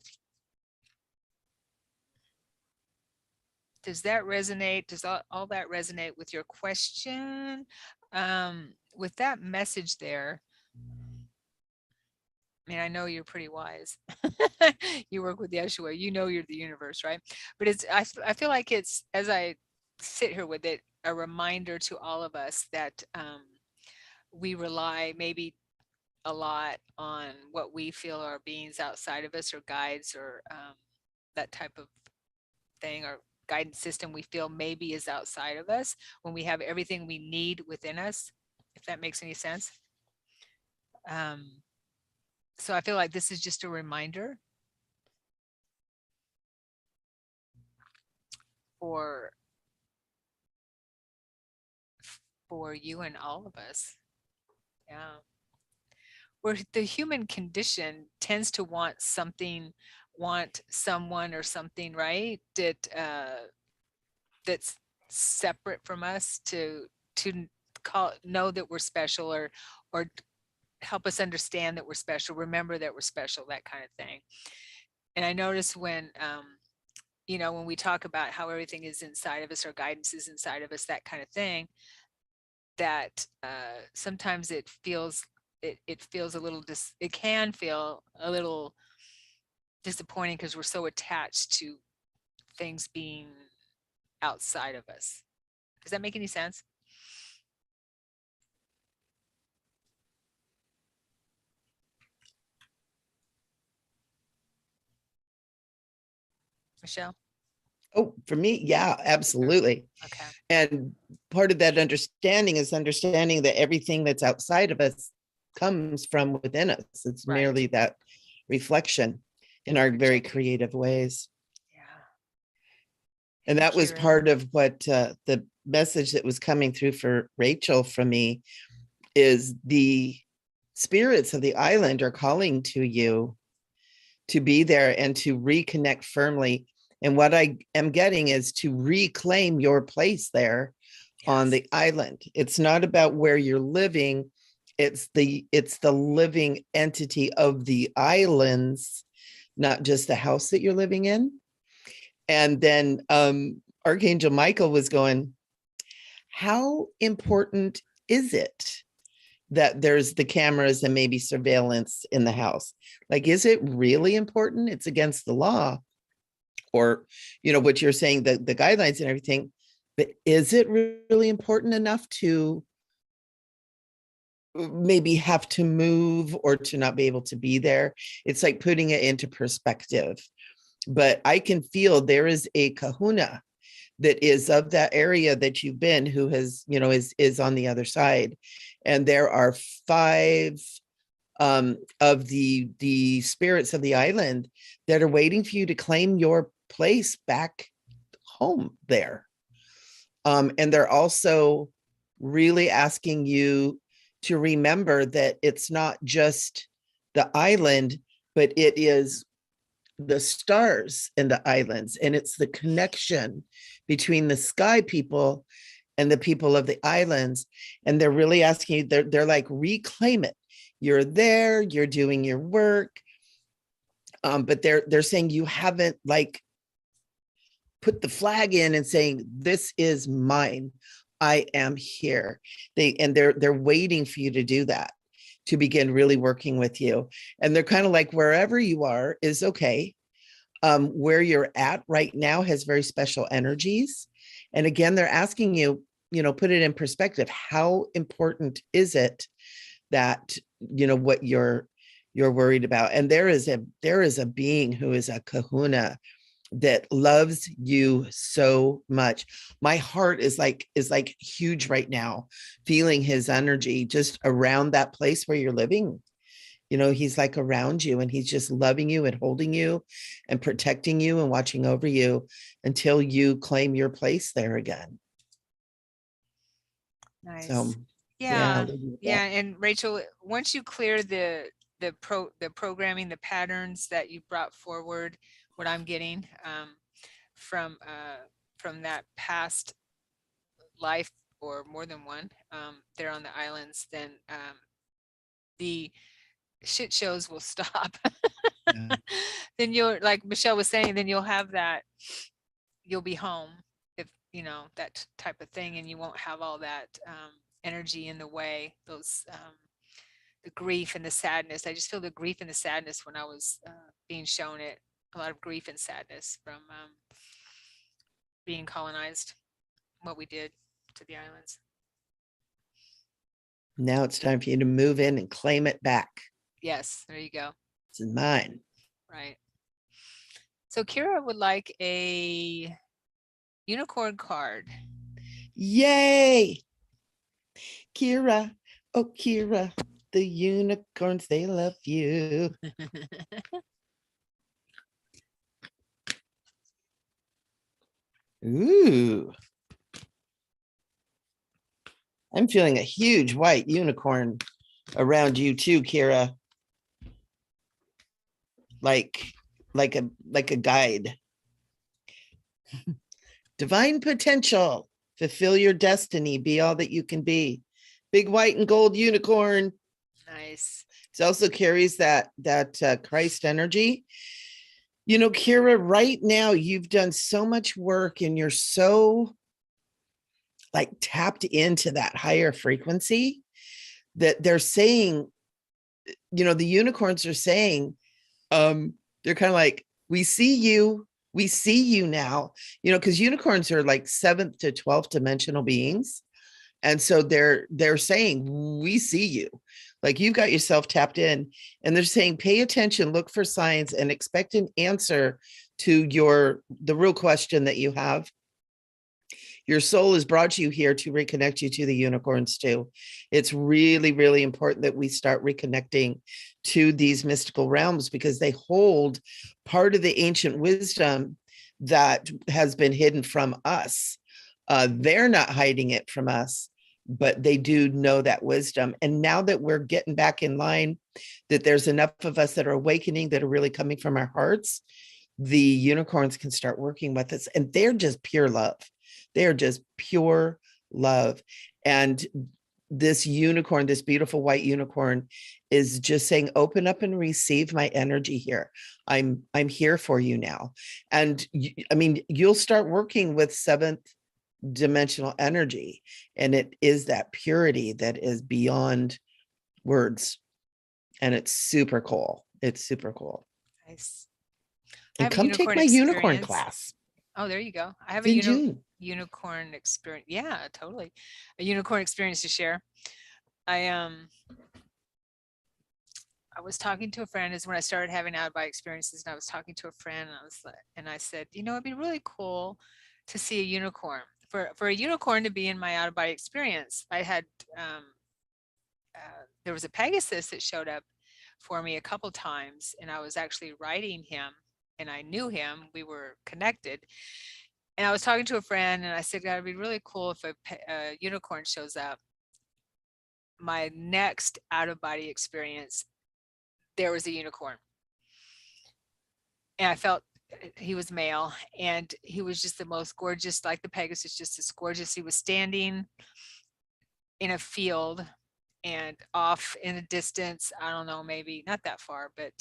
does that resonate? Does all that resonate with your question? With that message there, I mean, I know you're pretty wise. You work with the Yeshua, you know you're the universe, right? But I feel like it's, as I sit here with it, a reminder to all of us that we rely maybe a lot on what we feel are beings outside of us, or guides, or that type of thing, or guidance system we feel maybe is outside of us, when we have everything we need within us, if that makes any sense. So I feel like this is just a reminder for you and all of us. Yeah. Where the human condition tends to want something, want someone or something, right? That that's separate from us, to know that we're special, or help us understand that we're special, remember that we're special, that kind of thing. And I notice when when we talk about how everything is inside of us, our guidance is inside of us, that kind of thing, that sometimes it feels a little it can feel a little disappointing, because we're so attached to things being outside of us. Does that make any sense? Michele? Oh, for me, yeah, absolutely. Okay. And part of that understanding is understanding that everything that's outside of us comes from within us. It's Right. merely that reflection in our very creative ways. Yeah. And that was Kira. part of what the message that was coming through for Rachel from me is the spirits of the island are calling to you to be there and to reconnect firmly. And what I am getting is to reclaim your place there on the island. It's not about where you're living. It's the living entity of the islands, not just the house that you're living in. And then Archangel Michael was going, how important is it that there's the cameras and maybe surveillance in the house? Like, is it really important? It's against the law. Or, what you're saying, the guidelines and everything, but is it really important enough to maybe have to move or to not be able to be there? It's like putting it into perspective. But I can feel there is a kahuna that is of that area that you've been, who has, is on the other side. And there are 5 of the spirits of the island that are waiting for you to claim your place back home there. And they're also really asking you to remember that it's not just the island, but it is the stars and the islands, and it's the connection between the sky people and the people of the islands. And they're really asking you, they're like, reclaim it. You're there, you're doing your work. But they're saying you haven't like put the flag in and saying, this is mine. I am here. They're waiting for you to do that, to begin really working with you. And they're kind of like, wherever you are is okay. Where you're at right now has very special energies. And again, they're asking you, put it in perspective. How important is it that, what you're worried about? And there is a being who is a kahuna that loves you so much. My heart is like huge right now, feeling his energy just around that place where you're living. He's like around you, and he's just loving you and holding you and protecting you and watching over you until you claim your place there again. Nice. So, yeah. And Rachel, once you clear the programming, the patterns that you brought forward, what I'm getting from that past life, or more than one, there on the islands, then the shit shows will stop. Then you'll, like Michele was saying, then you'll have that, you'll be home, if that type of thing, and you won't have all that energy in the way, those the grief and the sadness. I just feel the grief and the sadness when I was being shown it, a lot of grief and sadness from being colonized, what we did to the islands. Now it's time for you to move in and claim it back. Yes, there you go. It's mine. Right. So Kira would like a unicorn card. Yay! Kira, oh Kira, the unicorns, they love you. Ooh. I'm feeling a huge white unicorn around you too, Kira. Like a guide. Divine potential. Fulfill your destiny. Be all that you can be. Big white and gold unicorn. Nice. It also carries that Christ energy. You know, Kira, right now you've done so much work and you're so like tapped into that higher frequency that they're saying, you know, the unicorns are saying, they're kind of like, we see you now, you know, because unicorns are like 7th to 12th dimensional beings. And so they're saying, we see you, like you've got yourself tapped in, and they're saying, pay attention, look for signs, and expect an answer to the real question that you have. Your soul has brought you here to reconnect you to the unicorns too. It's really, really important that we start reconnecting to these mystical realms because they hold part of the ancient wisdom that has been hidden from us. They're not hiding it from us, but they do know that wisdom. And now that we're getting back in line, that there's enough of us that are awakening, that are really coming from our hearts, the unicorns can start working with us, and they're just pure love. They are just pure love. And this unicorn, this beautiful white unicorn, is just saying, open up and receive my energy here. I'm here for you now. And I mean, you'll start working with 7th dimensional energy, and it is that purity that is beyond words. And it's super cool. It's super cool. Nice. And come take my unicorn class. Oh, there you go. I have It's in June. Unicorn experience. Yeah, totally. A unicorn experience to share. I was talking to a friend is when I started having out of body experiences, and I was talking to a friend, and I said, you know, it'd be really cool to see a unicorn. For a unicorn to be in my out of body experience. I had there was a Pegasus that showed up for me a couple times, and I was actually riding him, and I knew him. We were connected. And I was talking to a friend, and I said, God, it'd be really cool if a unicorn shows up. My next out-of-body experience, there was a unicorn. And I felt he was male, and he was just the most gorgeous, like the Pegasus, just as gorgeous. He was standing in a field and off in a distance, I don't know, maybe not that far, but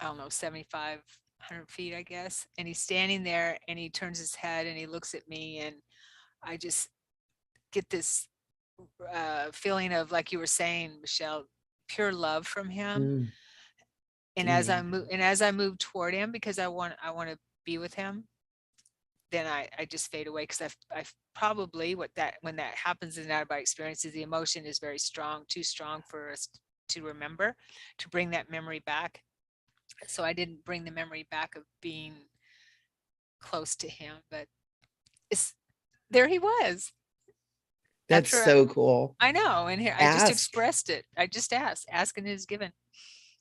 I don't know, 75, 100 feet, I guess. And he's standing there, and he turns his head and he looks at me, and I just get this feeling of, like you were saying, Michele, pure love from him. And as I move toward him, because I want to be with him, then I just fade away, because I probably when that happens in out of body experiences, the emotion is very strong, too strong for us to remember, to bring that memory back. So I didn't bring the memory back of being close to him, but there he was. That's so cool. I know. And here I just expressed it. I just asked. Asking is given.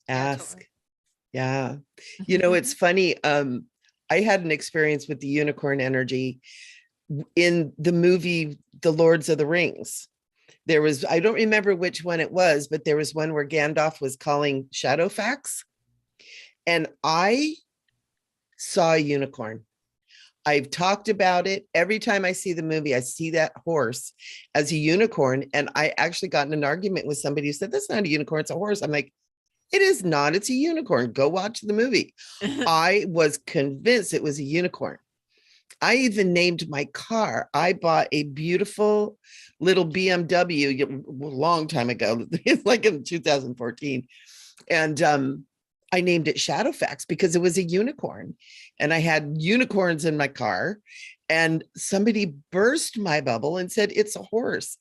Ask. Yeah. You know, it's funny. I had an experience with the unicorn energy in the movie, The Lords of the Rings. There was, I don't remember which one it was, but there was one where Gandalf was calling Shadowfax. And I saw a unicorn. I've talked about it. Every time I see the movie, I see that horse as a unicorn. And I actually got in an argument with somebody who said, that's not a unicorn, it's a horse. I'm like, it is not, it's a unicorn. Go watch the movie. I was convinced it was a unicorn. I even named my car. I bought a beautiful little BMW a long time ago. It's like in 2014. And I named it Shadowfax because it was a unicorn. And I had unicorns in my car. And somebody burst my bubble and said, it's a horse.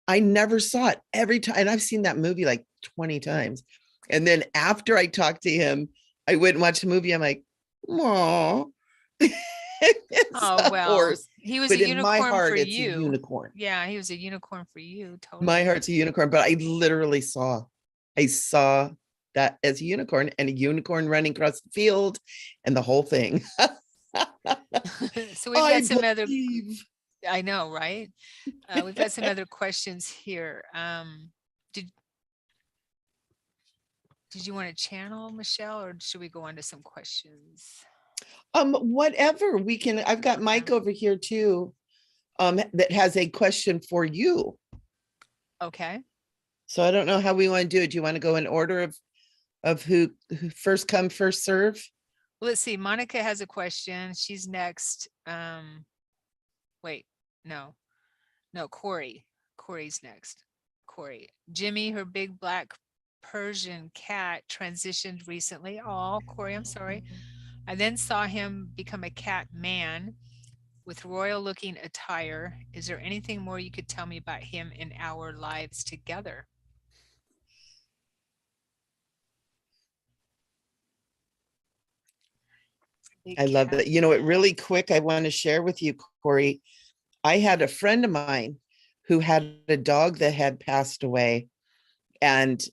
I never saw it. Every time. And I've seen that movie like 20 times. And then after I talked to him, I went and watched the movie. I'm like, oh, it's Oh, a well, horse. he was a But in my unicorn for heart, it's a you. unicorn. Yeah, he was a unicorn for you. My Totally. heart's a unicorn. But I literally saw that as a unicorn, and a unicorn running across the field and the whole thing. So we've I got some other, believe. I know, right? We've got some other questions here. Did you want to channel Michele, or should we go on to some questions? Whatever we can. I've got Mike over here too, that has a question for you. Okay. So I don't know how we want to do it. Do you want to go in order of who first come, first serve? Well, let's see. Monica has a question. She's next. Wait, no, Corey. Corey's next. Corey. Jimmy, her big black Persian cat, transitioned recently. Oh, Corey, I'm sorry. I then saw him become a cat man with royal looking attire. Is there anything more you could tell me about him in our lives together? I love that. You know, it really quick. I want to share with you, Corey. I had a friend of mine who had a dog that had passed away, and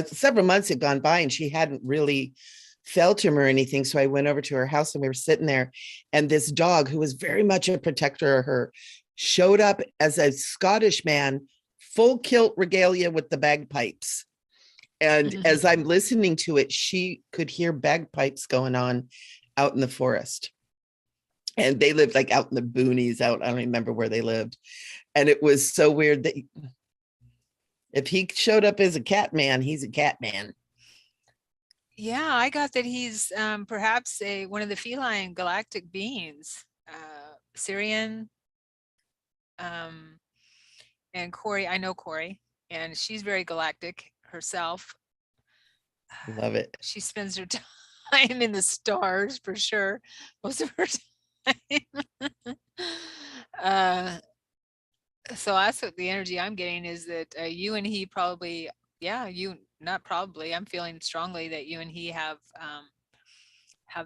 several months had gone by, and she hadn't really felt him or anything. So I went over to her house, and we were sitting there, and this dog, who was very much a protector of her, showed up as a Scottish man, full kilt regalia with the bagpipes. And as I'm listening to it, she could hear bagpipes going on out in the forest. And they lived like out in the boonies out. I don't remember where they lived. And it was so weird that if he showed up as a cat man, he's a cat man. Yeah, I got that he's perhaps one of the feline galactic beings, Syrian. And Corey, I know Corey, and she's very galactic herself. Love it. She spends her time in the stars for sure, most of her time. So that's what the energy I'm getting is that you and he probably, yeah, you not probably. I'm feeling strongly that you and he have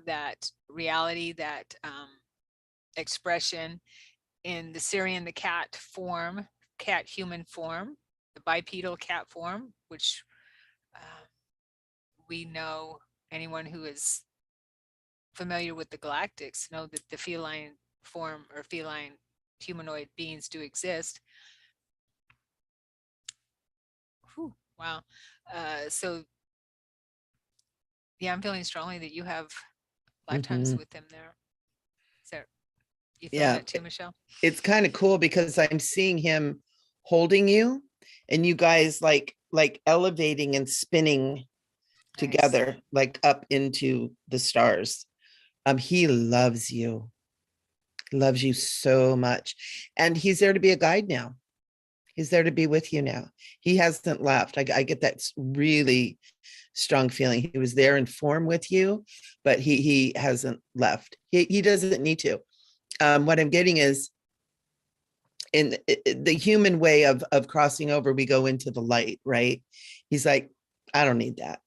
that reality, that expression in the Syrian, the cat form, cat human form, the bipedal cat form, which we know, anyone who is familiar with the galactics know that the feline form or feline humanoid beings do exist. Whew, wow. So yeah, I'm feeling strongly that you have lifetimes with them there. So you feel that too, Michele? It's kind of cool because I'm seeing him holding you, and you guys like elevating and spinning together, like up into the stars. He loves you so much, and he's there to be a guide now. He's there to be with you now. He hasn't left. I get that really strong feeling. He was there in form with you, but he hasn't left. He doesn't need to. What I'm getting is, in the human way of crossing over, we go into the light, right? He's like, I don't need that.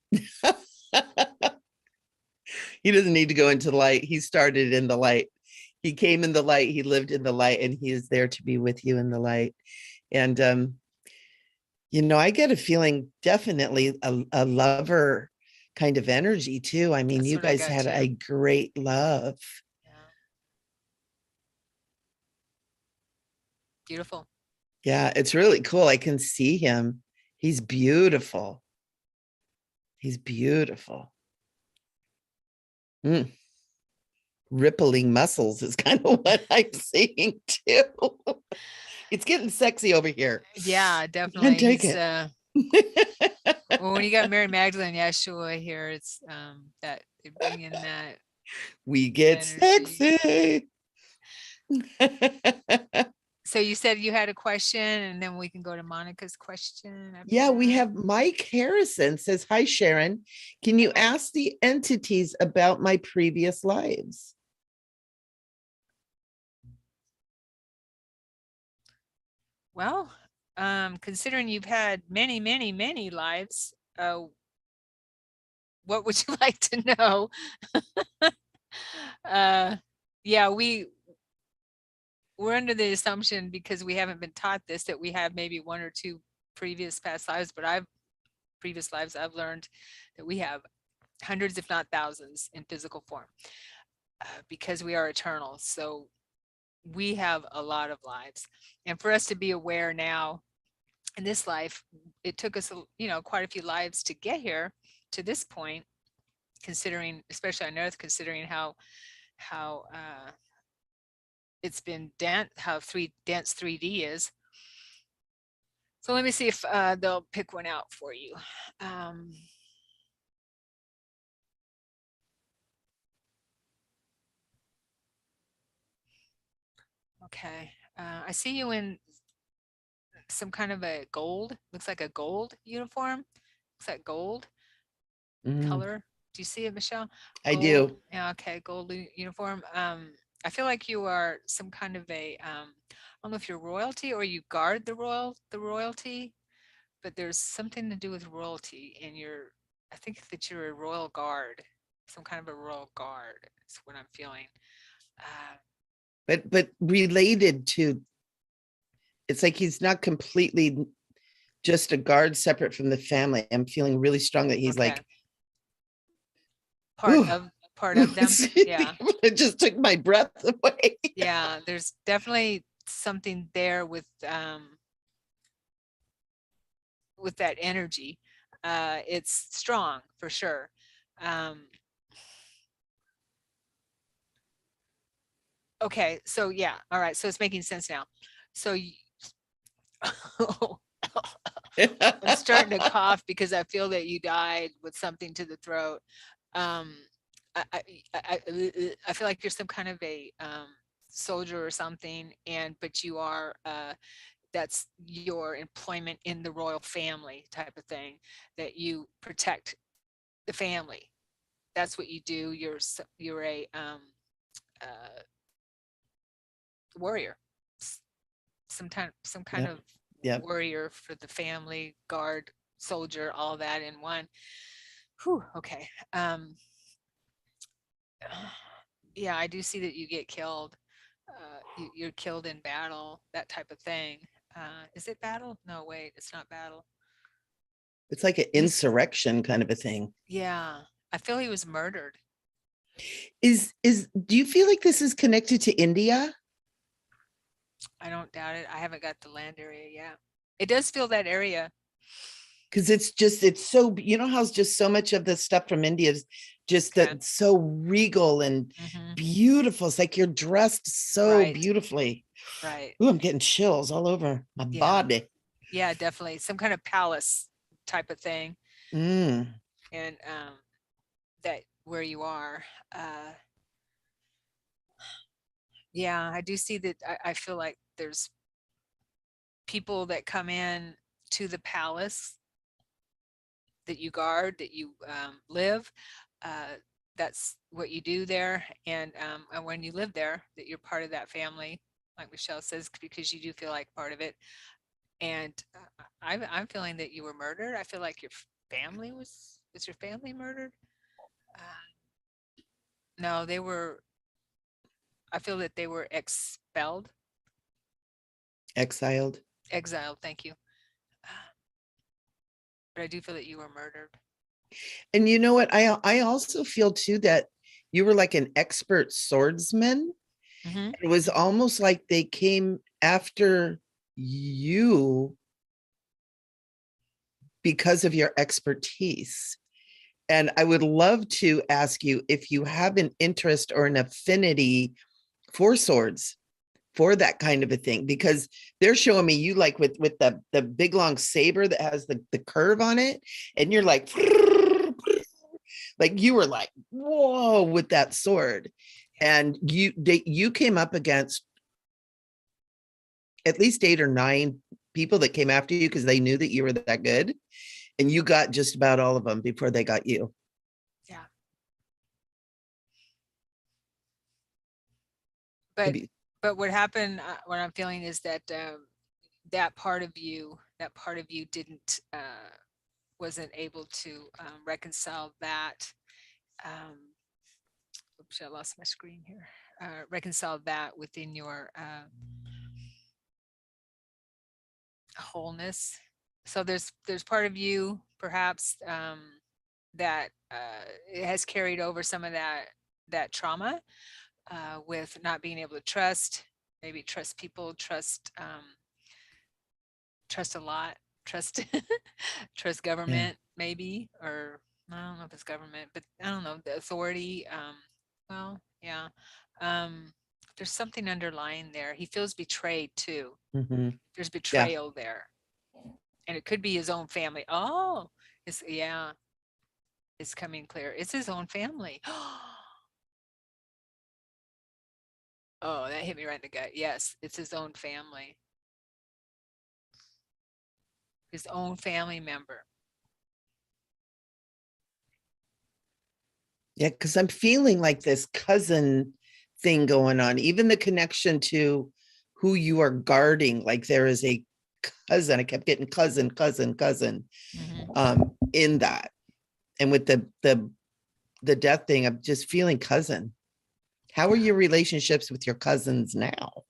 He doesn't need to go into the light. He started in the light. He came in the light. He lived in the light, and he is there to be with you in the light. And you know, I get a feeling, definitely a lover kind of energy too. I mean, you guys had a great love. Yeah. Beautiful. Yeah, it's really cool. I can see him. He's beautiful. He's beautiful. Rippling muscles is kind of what I'm seeing too. It's getting sexy over here. Yeah, definitely. Can't take it. Well, when you got Mary Magdalene, Yeshua here, it's that they bring in that. We get sexy. So you said you had a question, and then we can go to Monica's question. Yeah, we have Mike Harrison says, hi, Sharon. Can you ask the entities about my previous lives? Well, considering you've had many, many, many lives, what would you like to know? Yeah, we're under the assumption, because we haven't been taught this, that we have maybe one or two previous past lives, but I've learned that we have hundreds, if not thousands, in physical form, because we are eternal. So we have a lot of lives, and for us to be aware now in this life, it took us, quite a few lives to get here to this point, considering, especially on Earth, considering how it's been how dense 3D is. So let me see if they'll pick one out for you. Okay, I see you in some kind of a gold, looks like a gold uniform. Looks like gold color. Do you see it, Michelle? I Gold. do. Yeah, okay, gold uniform. I feel like you are some kind of a, I don't know if you're royalty or you guard the royalty, but there's something to do with royalty, and I think that you're a royal guard, some kind of a royal guard. Is what I'm feeling. But related to, it's like he's not completely just a guard separate from the family. I'm feeling really strong that he's Okay. like part of them. Yeah. It just took my breath away. Yeah, there's definitely something there with that energy. It's strong for sure. Okay, so yeah, all right, so it's making sense now. So I'm starting to cough because I feel that you died with something to the throat. I feel like you're some kind of a soldier or something, but you are that's your employment in the royal family type of thing, that you protect the family. That's what you do. You're a warrior, some kind Yep. of Yep. warrior for the family, guard, soldier, all that in one. Whew, okay. Yeah, I do see that you get killed. You're killed in battle, that type of thing. Is it battle? No, wait, it's not battle. It's like an insurrection kind of a thing. Yeah, I feel he was murdered. Do you feel like this is connected to India? I don't doubt it. I haven't got the land area yet. It does feel that area. Because it's so, you know how it's just so much of the stuff from India is just that so regal and beautiful. It's like you're dressed so beautifully. Right. Ooh, I'm getting chills all over my body. Yeah, definitely. Some kind of palace type of thing. And that where you are. Yeah, I do see that. I feel like there's people that come in to the palace that you guard, that you live. That's what you do there. And when you live there, that you're part of that family, like Michelle says, because you do feel like part of it. And I'm feeling that you were murdered. I feel like your family was your family murdered? No, they were, I feel that they were expelled. exiled. Exiled, thank you. But I do feel that you were murdered. And you know what? I also feel too that you were like an expert swordsman. It was almost like they came after you because of your expertise. And I would love to ask you if you have an interest or an affinity for swords, for that kind of a thing, because they're showing me you like with the big long saber that has the curve on it, and you're like you were like, whoa, with that sword. And you came up against at least 8 or 9 people that came after you because they knew that you were that good, and you got just about all of them before they got you. Yeah. But what happened, what I'm feeling is that that part of you didn't, wasn't able to reconcile that. Oops, I lost my screen here. Reconcile that within your wholeness. So there's part of you perhaps that it has carried over some of that trauma with not being able to trust, maybe trust people, trust a lot, trust trust government, maybe, or I don't know if it's government, but I don't know, the authority. Well, yeah. There's something underlying there. He feels betrayed too. Mm-hmm. There's betrayal there. And it could be his own family. Oh, it's, yeah, it's coming clear. It's his own family. Oh, that hit me right in the gut. Yes, it's his own family. His own family member. Yeah, because I'm feeling like this cousin thing going on, even the connection to who you are guarding. Like there is a cousin. I kept getting cousin in that. And with the death thing, I'm just feeling cousin. How are your relationships with your cousins now?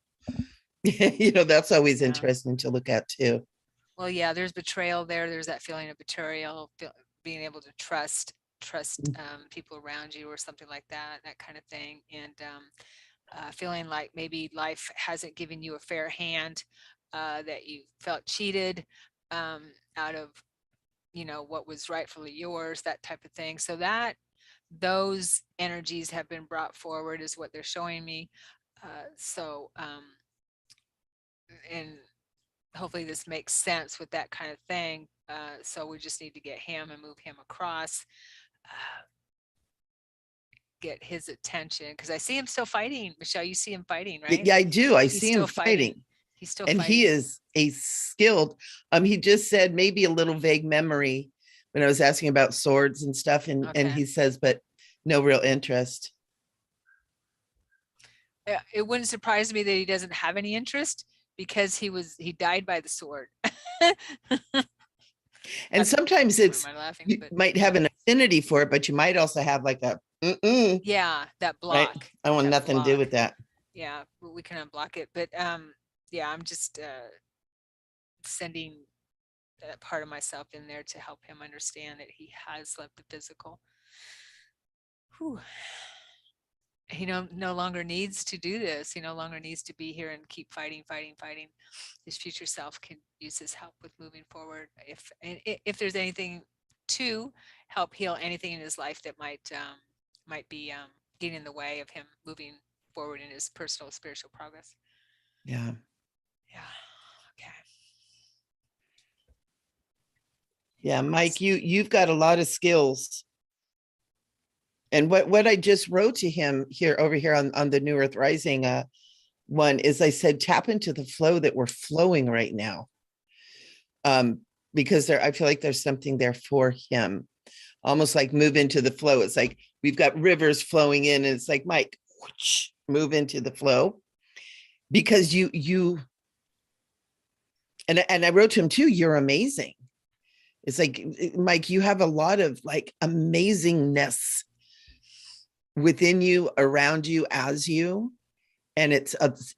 That's always interesting to look at too. Well, yeah, there's betrayal there. There's that feeling of betrayal, being able to trust people around you or something like that kind of thing. And feeling like maybe life hasn't given you a fair hand, that you felt cheated out of, what was rightfully yours, that type of thing. So that those energies have been brought forward is what they're showing me. And hopefully this makes sense with that kind of thing. So we just need to get him and move him across, get his attention, because I see him still fighting. Michelle, you see him fighting, right? Yeah, I do. I see him fighting. He's still and fighting. He is a skilled. He just said maybe a little vague memory when I was asking about swords and stuff, and he says, but no real interest. It wouldn't surprise me that he doesn't have any interest, because he died by the sword. And sometimes you might have an affinity for it, but you might also have like a yeah, that block. Right? I want nothing to do with that. Yeah, we can unblock it. But yeah, I'm just sending that part of myself in there to help him understand that he has left the physical. Whew. He no longer needs to do this. He no longer needs to be here and keep fighting. His future self can use his help with moving forward. If there's anything to help heal anything in his life that might be getting in the way of him moving forward in his personal spiritual progress. Yeah. Okay. Yeah, Mike, you've got a lot of skills. And what I just wrote to him over here on the New Earth Rising one is, I said, tap into the flow that we're flowing right now. Because I feel like there's something there for him. Almost like move into the flow. It's like we've got rivers flowing in, and it's like, Mike, whoosh, move into the flow. Because you and I wrote to him too, you're amazing. It's like, Mike, you have a lot of like amazingness within you, around you, as you. And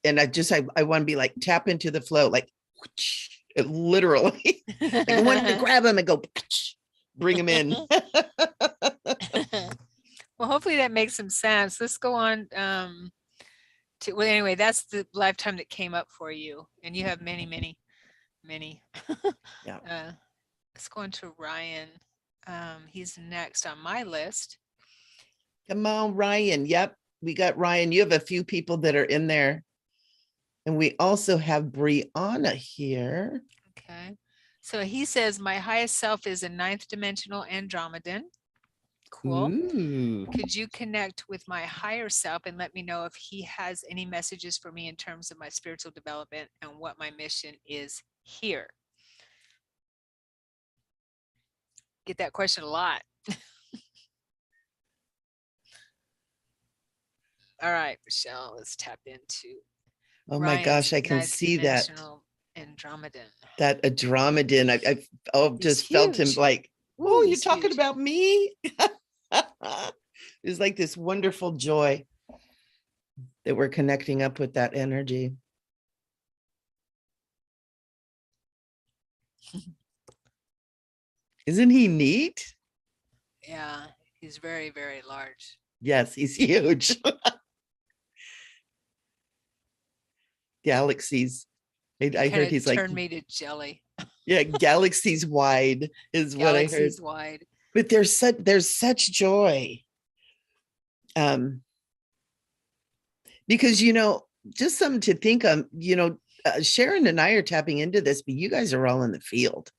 and I want to be like, tap into the flow, like whoosh, literally. Like I wanted to grab him and go whoosh, bring him in. Well, hopefully that makes some sense. Let's go on well, anyway, that's the lifetime that came up for you, and you have many. Yeah. Let's go on to Ryan. He's next on my list. Come on, Ryan. Yep, we got Ryan. You have a few people that are in there, and we also have Brianna here. Okay, so he says, my highest self is a 9th dimensional Andromedan. Cool. Ooh. Could you connect with my higher self and let me know if he has any messages for me in terms of my spiritual development and what my mission is here? Get that question a lot. All right, Michelle, let's tap into. Oh my gosh, I can see that. Andromedan. That Andromedan. I've He's just felt him huge. like, Ooh, oh, you're he's talking huge. about me? It's like this wonderful joy that we're connecting up with that energy. Isn't he neat? Yeah, he's very, very large. Yes, he's huge. Galaxies. I Kind heard of he's like, turned me to jelly. yeah, galaxies wide is what I heard. Galaxies wide. But there's such joy. Um, because just something to think of, Sharon and I are tapping into this, but you guys are all in the field.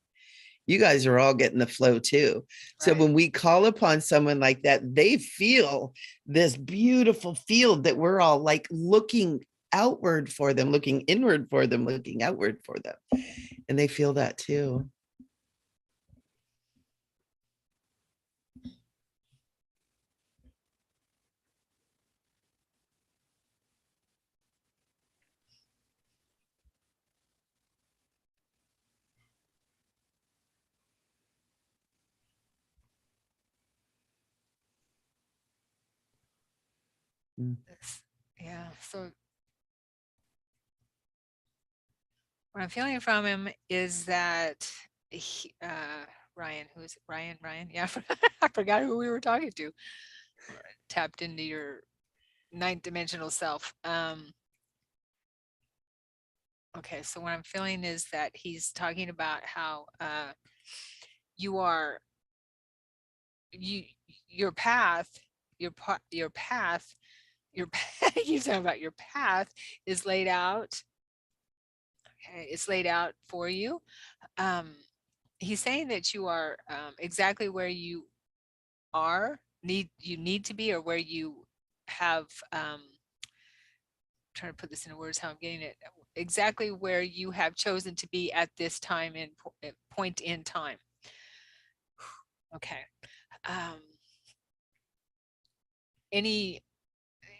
You guys are all getting the flow too. So Right. when we call upon someone like that, they feel this beautiful field that we're all like looking outward for them, looking inward for them, looking outward for them. And they feel that too. Mm. Yeah. So what I'm feeling from him is that Ryan, who's Ryan? Ryan, yeah, I forgot who we were talking to. Tapped into your ninth dimensional self. Okay, so what I'm feeling is that he's talking about how you are your path, your path, he's talking about your path is laid out. Okay, it's laid out for you. He's saying that you are exactly where you need to be, or where you have trying to put this into words how I'm getting it, exactly where you have chosen to be at this time in point in time. Okay.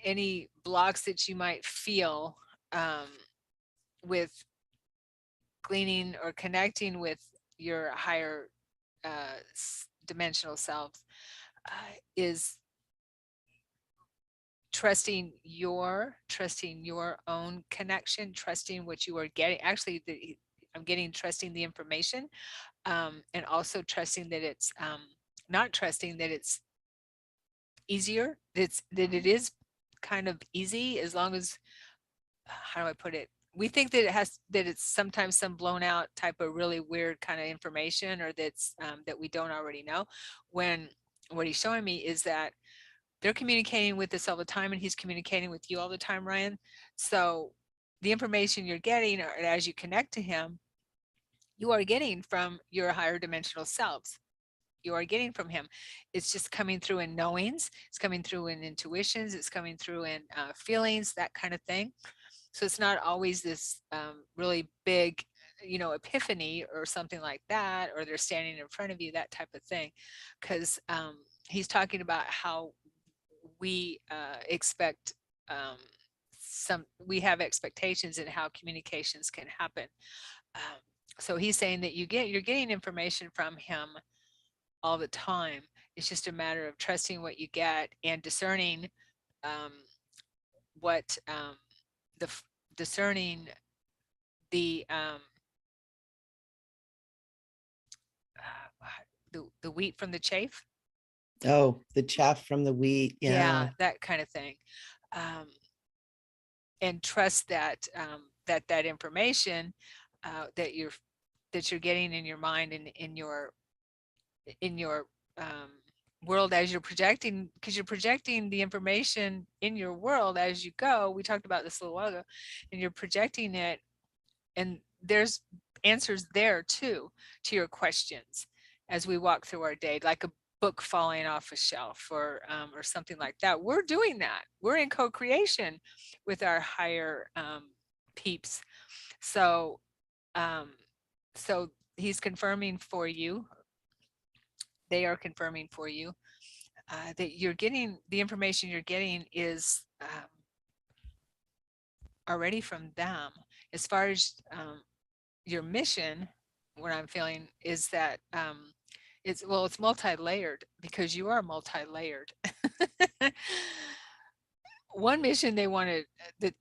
Any blocks that you might feel with gleaning or connecting with your higher dimensional selves is trusting your own connection, trusting what you are getting. Actually, I'm getting trusting the information, and also trusting that it's not trusting that it's easier. That it is kind of easy, as long as, how do I put it? We think that it's sometimes some blown out type of really weird kind of information, or that's that we don't already know. When what he's showing me is that they're communicating with us all the time, and he's communicating with you all the time, Ryan. So the information you're getting, or as you connect to him, you are getting from your higher dimensional selves. You are getting from him. It's just coming through in knowings. It's coming through in intuitions. It's coming through in feelings, that kind of thing. So it's not always this really big, epiphany or something like that, or they're standing in front of you, that type of thing. Because he's talking about how we expect we have expectations in how communications can happen. So he's saying that you're getting information from him all the time. It's just a matter of trusting what you get and discerning what discerning the the wheat from the chaff. Oh, the chaff from the wheat. Yeah. That kind of thing. And trust that that information that you're getting in your mind and in your world as you're projecting, because you're projecting the information in your world as you go. We talked about this a little while ago, and you're projecting it, and there's answers there too to your questions as we walk through our day, like a book falling off a shelf, or something like that. We're doing that. We're in co-creation with our higher peeps. So so he's confirming for you, they are confirming for you that you're getting the information you're getting is already from them. As far as your mission, what I'm feeling is that it's multi-layered, because you are multi-layered. One mission they wanted, that,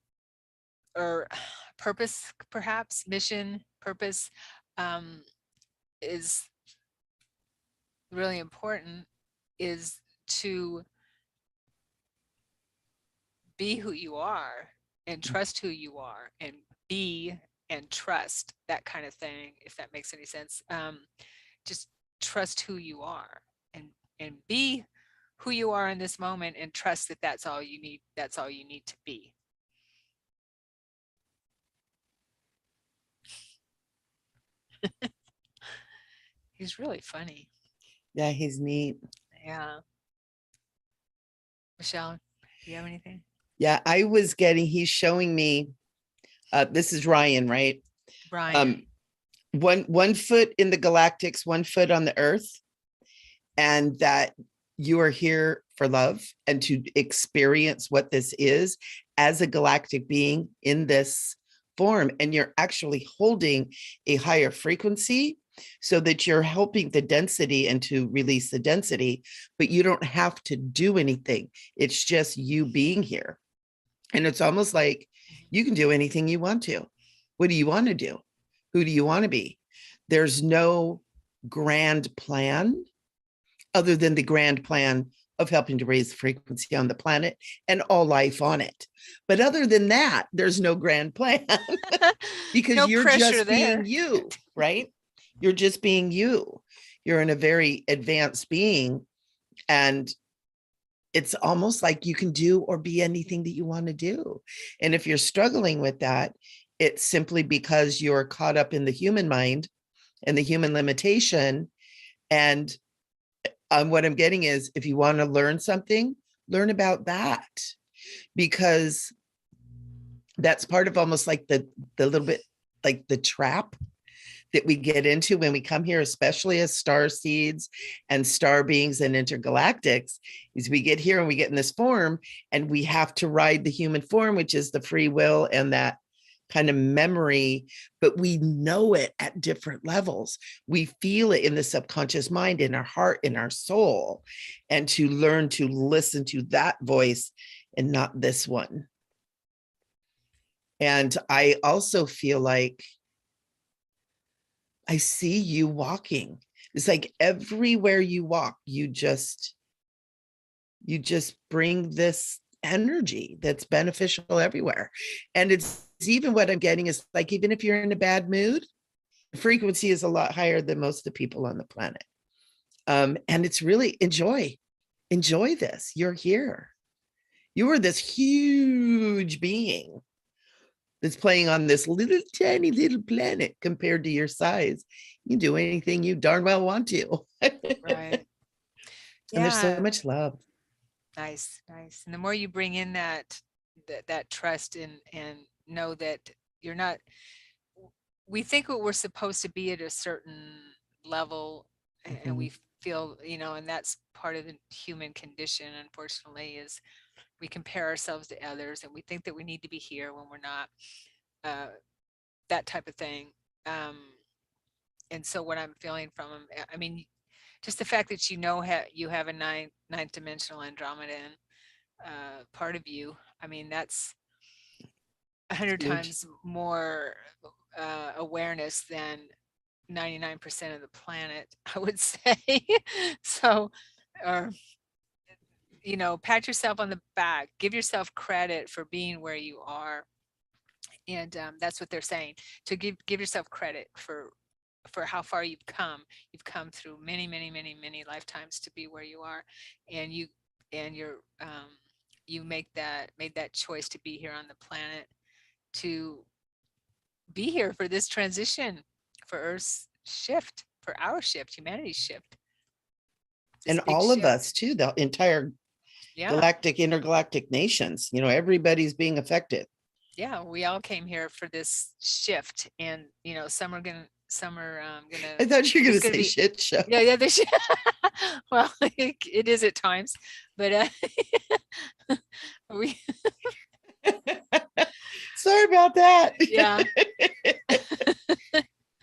or purpose, perhaps mission, purpose, um, is really important, is to be who you are and trust who you are, and be and trust, that kind of thing, if that makes any sense. Just trust who you are, and be who you are in this moment, and trust that that's all you need. That's all you need to be. He's really funny. Yeah, he's neat. Yeah. Michelle, do you have anything? Yeah, he's showing me, this is Ryan, right? Brian. One foot in the galactics, one foot on the earth, and that you are here for love and to experience what this is as a galactic being in this form. And you're actually holding a higher frequency so that you're helping the density and to release the density, but you don't have to do anything. It's just you being here. And it's almost like you can do anything you want to. What do you want to do? Who do you want to be? There's no grand plan other than the grand plan of helping to raise the frequency on the planet and all life on it. But other than that, there's no grand plan because No you're pressure just there. being you, right? You're just being you. You're in a very advanced being, and it's almost like you can do or be anything that you want to do. And if you're struggling with that, it's simply because you're caught up in the human mind and the human limitation. And what I'm getting is, if you want to learn something, learn about that, because that's part of almost like the little bit like the trap that we get into when we come here, especially as star seeds and star beings and intergalactics, is we get here and we get in this form and we have to ride the human form, which is the free will and that kind of memory, but we know it at different levels. We feel it in the subconscious mind, in our heart, in our soul, and to learn to listen to that voice and not this one. And I also feel like I see you walking. It's like everywhere you walk, you just bring this energy that's beneficial everywhere. And it's even what I'm getting is like, even if you're in a bad mood, the frequency is a lot higher than most of the people on the planet. And it's really enjoy this. You're here. You are this huge being that's playing on this little tiny little planet compared to your size. You can do anything you darn well want to. Right. And there's so Yeah. much love. Nice, nice. And the more you bring in that trust, and know that you're not, we think what we're supposed to be at a certain level, and we feel, and that's part of the human condition, unfortunately, is we compare ourselves to others and we think that we need to be here when we're not, that type of thing. And so what I'm feeling from them, I mean, just the fact that you have a ninth dimensional Andromedan part of you, I mean, that's 100 times more awareness than 99% of the planet, I would say. So, or, pat yourself on the back, give yourself credit for being where you are. And that's what they're saying, to give yourself credit for how far you've come. You've come through many, many, many, many lifetimes to be where you are, and you made that choice to be here on the planet, to be here for this transition, for Earth's shift, for our shift, humanity's shift. And all of us too, the entire galactic, intergalactic nations, everybody's being affected. Yeah, we all came here for this shift, and some are gonna. I thought you were gonna say shit show. Yeah, well, it is at times, but we. Sorry about that. Yeah.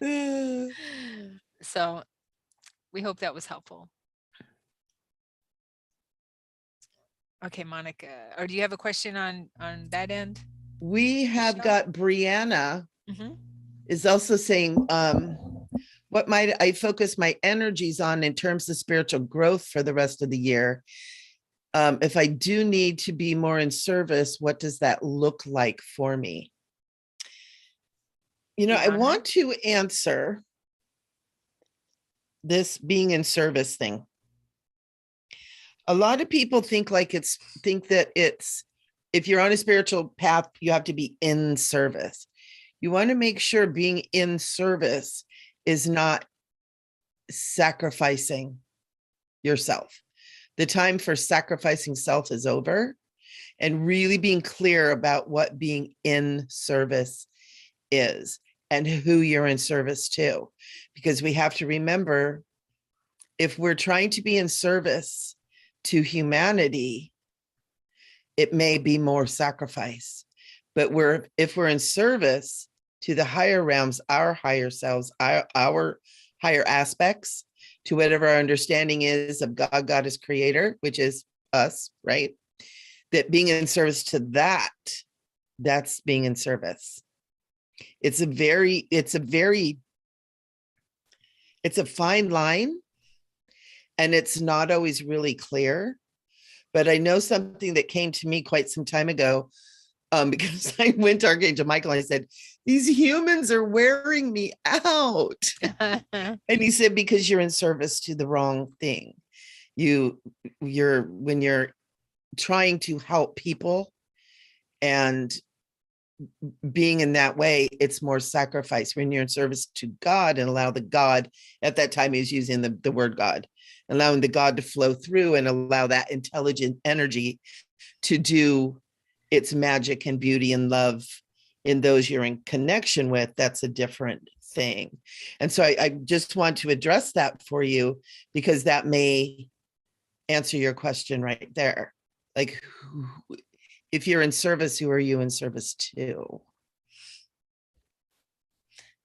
So we hope that was helpful. Okay, Monica, or do you have a question on that end? We have Michele? got Brianna Mm-hmm. is also saying, what might I focus my energies on in terms of spiritual growth for the rest of the year? If I do need to be more in service, what does that look like for me? You know, I want to answer this being in service thing. A lot of people think that it's, if you're on a spiritual path, you have to be in service. You want to make sure being in service is not sacrificing yourself. The time for sacrificing self is over, and really being clear about what being in service is and who you're in service to. Because we have to remember, if we're trying to be in service to humanity, it may be more sacrifice. But if we're in service to the higher realms, our higher selves, our higher aspects, to whatever our understanding is of God, Goddess, Creator, which is us, right? That being in service to that's being in service. It's a fine line, and it's not always really clear. But I know something that came to me quite some time ago, because I went to Archangel Michael and I said, these humans are wearing me out. And he said, because you're in service to the wrong thing. When you're trying to help people and being in that way, it's more sacrifice. When you're in service to God and allow the God, at that time he was using the word God, allowing the God to flow through and allow that intelligent energy to do its magic and beauty and love in those you're in connection with, that's a different thing. And so I just want to address that for you, because that may answer your question right there. Like, if you're in service, who are you in service to?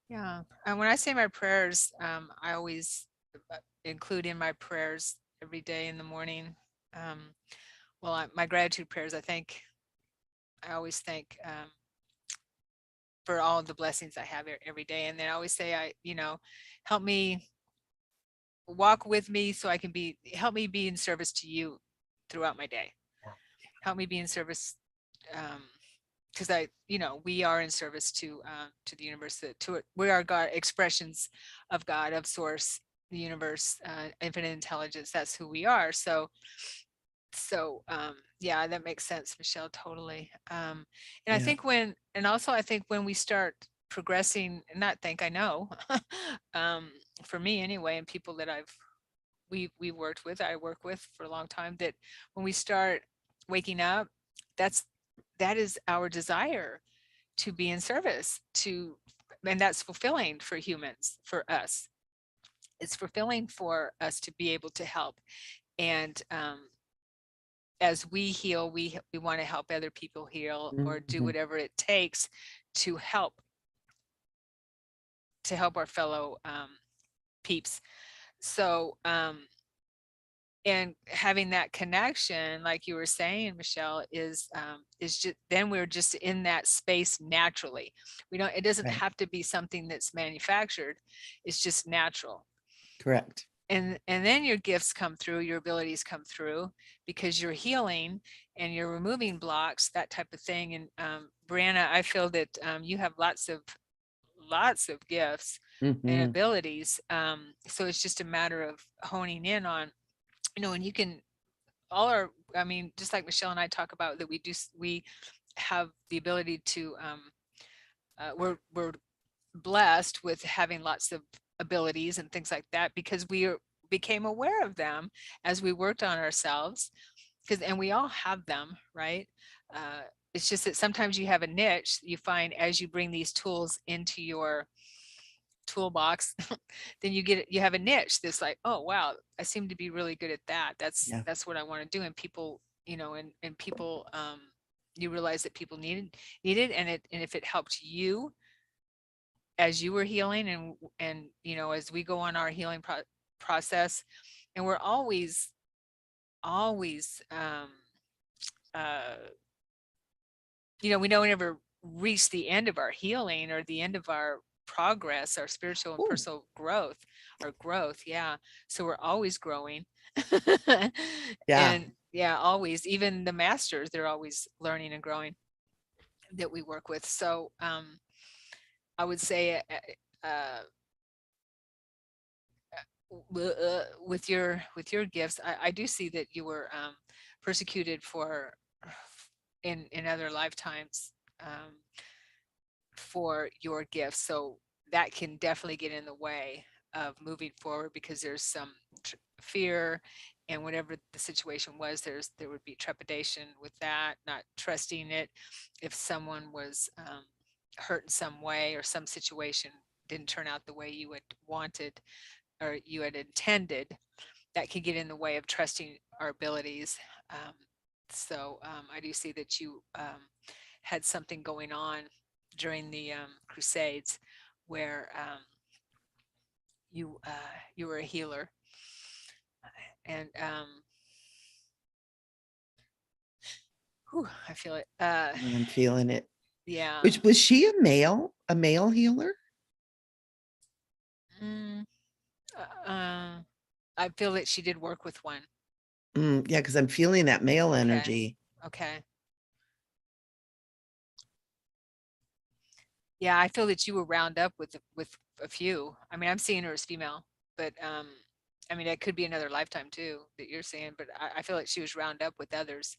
Yeah. And when I say my prayers, I always include in my prayers every day in the morning. My gratitude prayers, I always thank for all of the blessings I have every day. And then I always say, help me, walk with me so I can help me be in service to you throughout my day. Help me be in service, because we are in service to the universe, we are God, expressions of God, of source, the universe, infinite intelligence. That's who we are. So yeah, that makes sense, Michele, totally. And yeah. I think when we start progressing, I know, for me anyway, and people that we worked with, I work with for a long time, that when we start waking up, that is our desire to be in service and that's fulfilling for humans, for us. It's fulfilling for us to be able to help. And as we heal, we want to help other people heal, or do whatever it takes to help our fellow peeps. So and having that connection, like you were saying, Michele, is just, then we're just in that space naturally. It doesn't have to be something that's manufactured. It's just natural. Correct. And then your gifts come through, your abilities come through, because you're healing and you're removing blocks, that type of thing. And Brianna, I feel that you have lots of gifts and abilities. So it's just a matter of honing in on, and you can, just like Michele and I talk about, that we have the ability to, we're blessed with having lots of abilities and things like that, because we became aware of them as we worked on ourselves, and we all have them, right? It's just that sometimes you have a niche you find as you bring these tools into your toolbox. Then you have a niche that's like, oh wow, I seem to be really good at that. That's what I want to do. And people, and people, you realize that people need it, and if it helped you as you were healing and you know, as we go on our healing process, and we're always uh you know, we don't ever reach the end of our healing or the end of our progress, our spiritual and Ooh. personal growth, our growth. Yeah. So we're always growing. Yeah. And yeah, always, even the masters, they're always learning and growing that we work with. So I would say with your gifts, I do see that you were persecuted for in other lifetimes for your gifts. So that can definitely get in the way of moving forward, because there's some fear, and whatever the situation was, there would be trepidation with that, not trusting it. If someone was hurt in some way, or some situation didn't turn out the way you had wanted or you had intended, that could get in the way of trusting our abilities. So I do see that you had something going on during the Crusades, where you were a healer, and whew, I feel it. I'm feeling it. Yeah. Which was she a male healer? Mm, I feel that she did work with one. Yeah, because I'm feeling that male Okay. energy. Okay. Yeah, I feel that you were round up with a few. I mean, I'm seeing her as female, but I mean, it could be another lifetime too that you're seeing. But I feel like she was round up with others,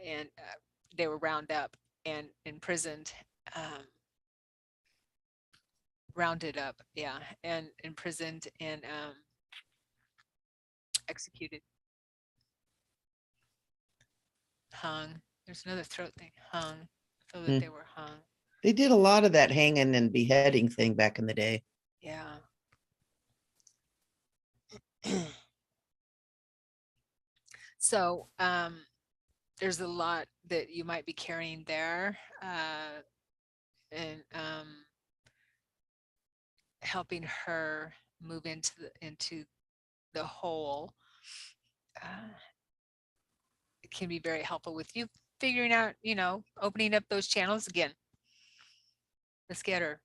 and they were round up and imprisoned, um, rounded up, yeah, and imprisoned and executed, hung. There's another throat thing, hung. I feel that Hmm. they were hung. They did a lot of that hanging and beheading thing back in the day. Yeah. So there's a lot that you might be carrying there, and helping her move into the whole. It can be very helpful with you figuring out, you know, opening up those channels again. Let's get her.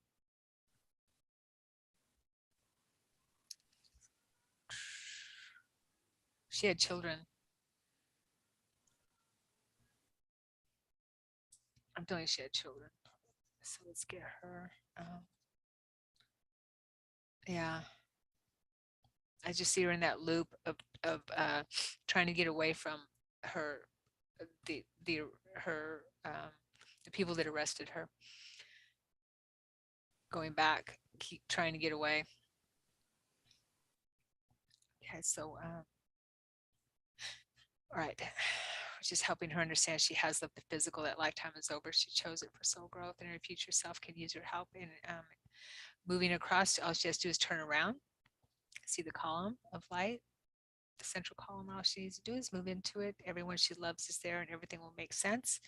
She had children. I'm telling you, she had children. So let's get her. Yeah. I just see her in that loop of trying to get away from her, her the people that arrested her. Going back, keep trying to get away. Okay, so all right. Just helping her understand she has lived the physical, that lifetime is over. She chose it for soul growth, and her future self can use her help in moving across. All she has to do is turn around, see the column of light, the central column. All she needs to do is move into it. Everyone she loves is there, and everything will make sense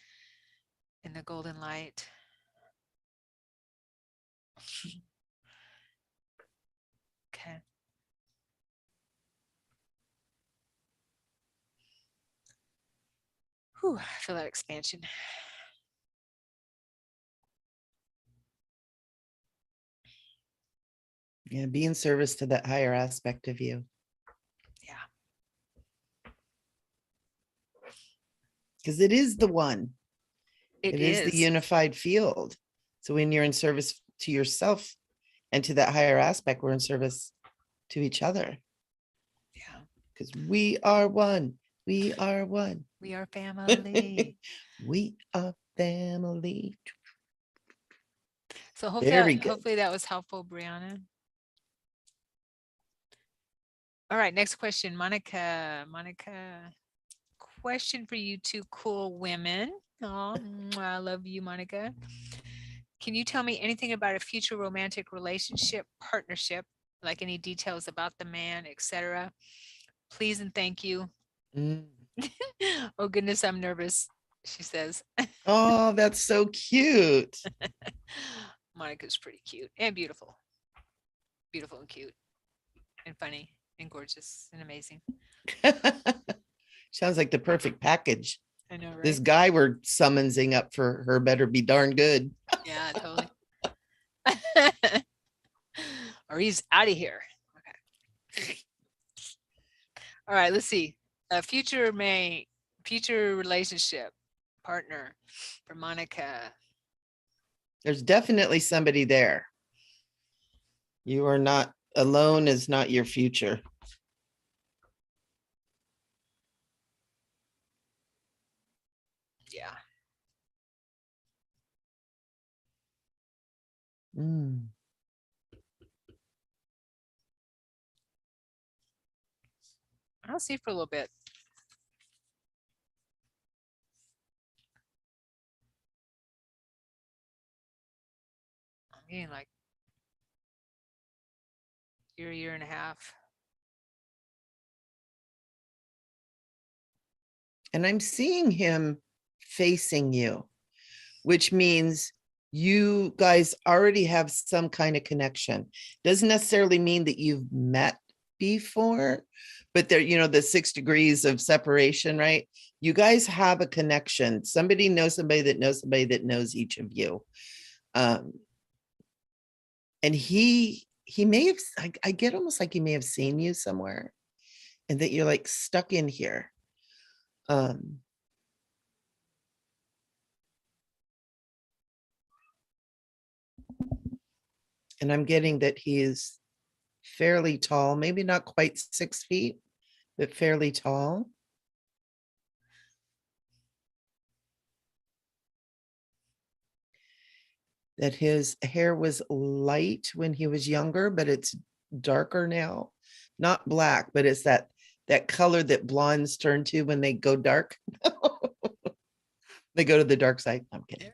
in the golden light. Okay. Whew, I feel that expansion. Yeah, be in service to that higher aspect of you. Yeah. Because it is the one. It is the unified field. So when you're in service to yourself and to that higher aspect, we're in service to each other. Yeah. Because we are one. We are one. We are family. We are family. So hopefully that was helpful, Brianna. All right, next question, Monica. Monica, question for you two cool women. Oh, I love you, Monica. Can you tell me anything about a future romantic relationship, partnership, like any details about the man, etc.? Please and thank you. Mm. Oh goodness, I'm nervous, she says. Oh, that's so cute. Monica's pretty cute and beautiful. Beautiful and cute and funny and gorgeous and amazing. Sounds like the perfect package. I know, right? This guy we're summoning up for her better be darn good. Yeah, totally. Or he's out of here. Okay. All right, let's see. A future relationship partner for Monica. There's definitely somebody there. You are not alone, is not your future. Yeah. I'll see for a little bit. I'm getting like year and a half. And I'm seeing him facing you, which means you guys already have some kind of connection. Doesn't necessarily mean that you've met before, but there, the 6 degrees of separation, right? You guys have a connection. Somebody knows somebody that knows somebody that knows each of you. And he may have, I get almost like he may have seen you somewhere and that you're like stuck in here. And I'm getting that he is fairly tall, maybe not quite 6 feet, but fairly tall. That his hair was light when he was younger, but it's darker now. Not black, but it's that color that blondes turn to when they go dark. They go to the dark side. I'm kidding.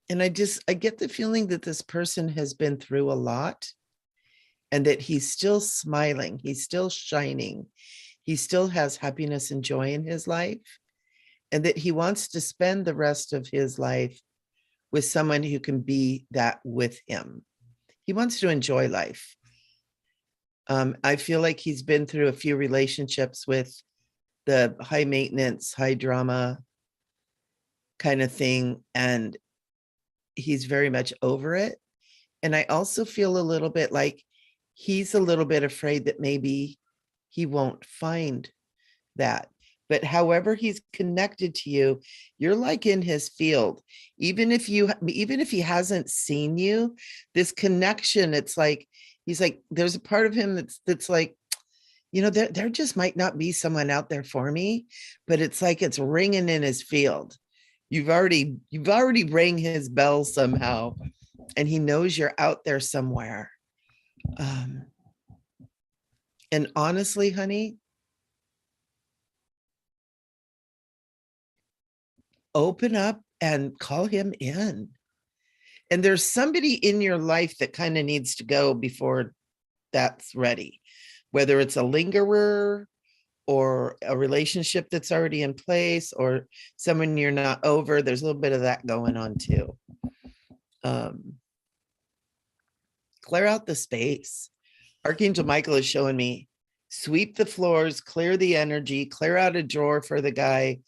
And I get the feeling that this person has been through a lot and that he's still smiling. He's still shining. He still has happiness and joy in his life, and that he wants to spend the rest of his life with someone who can be that with him. He wants to enjoy life. I feel like he's been through a few relationships with the high maintenance, high drama kind of thing, and he's very much over it. And I also feel a little bit like he's a little bit afraid that maybe he won't find that. But however he's connected to you, you're like in his field. Even if he hasn't seen you, this connection, it's like he's like, there's a part of him that's like, there just might not be someone out there for me, but it's like it's ringing in his field. You've already rang his bell somehow, and he knows you're out there somewhere. And honestly, honey, open up and call him in. And there's somebody in your life that kind of needs to go before that's ready, whether it's a lingerer or a relationship that's already in place or someone you're not over. There's a little bit of that going on too. Clear out the space. Archangel Michael is showing me sweep the floors, clear the energy, clear out a drawer for the guy.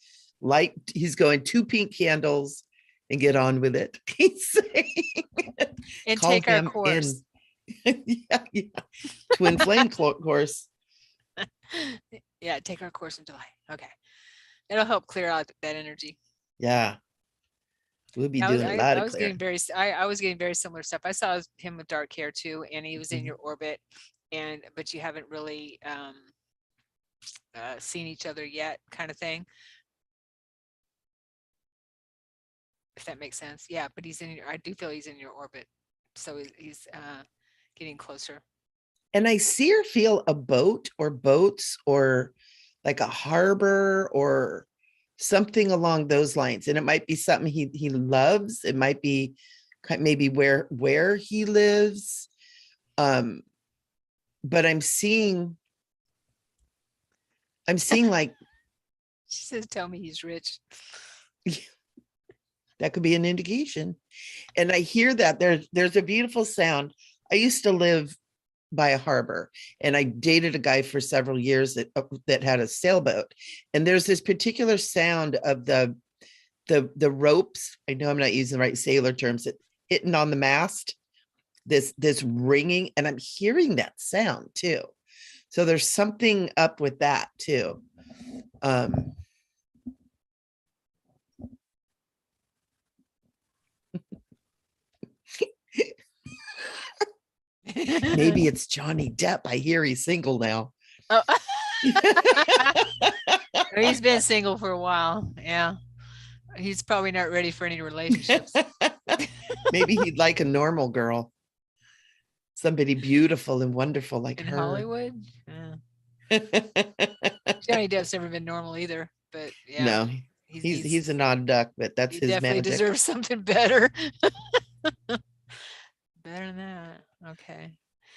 Light, he's going 2 pink candles and get on with it. He's saying, and take our course. Yeah. Twin flame course. Yeah, take our course in July. Okay. It'll help clear out that energy. Yeah. We'll be doing a lot of clearing. I was getting very similar stuff. I saw him with dark hair too, and he was in your orbit, but you haven't really seen each other yet, kind of thing. If that makes sense. Yeah, but I do feel he's in your orbit. So he's getting closer. And I see or feel a boat or boats or like a harbor or something along those lines. And it might be something he loves. It might be maybe where he lives. But I'm seeing like She says, tell me he's rich. That could be an indication. And I hear that there's a beautiful sound. I used to live by a harbor, and I dated a guy for several years that had a sailboat. And there's this particular sound of the ropes. I know I'm not using the right sailor terms, that hitting on the mast, this ringing, and I'm hearing that sound too. So there's something up with that too. Maybe it's Johnny Depp. I hear he's single now. Oh. He's been single for a while. Yeah. He's probably not ready for any relationships. Maybe he'd like a normal girl. Somebody beautiful and wonderful like in her. Hollywood. Yeah. Johnny Depp's never been normal either, but yeah. No, he's an odd duck, but that's his definitely magic. Deserves something better. Better than that. Okay.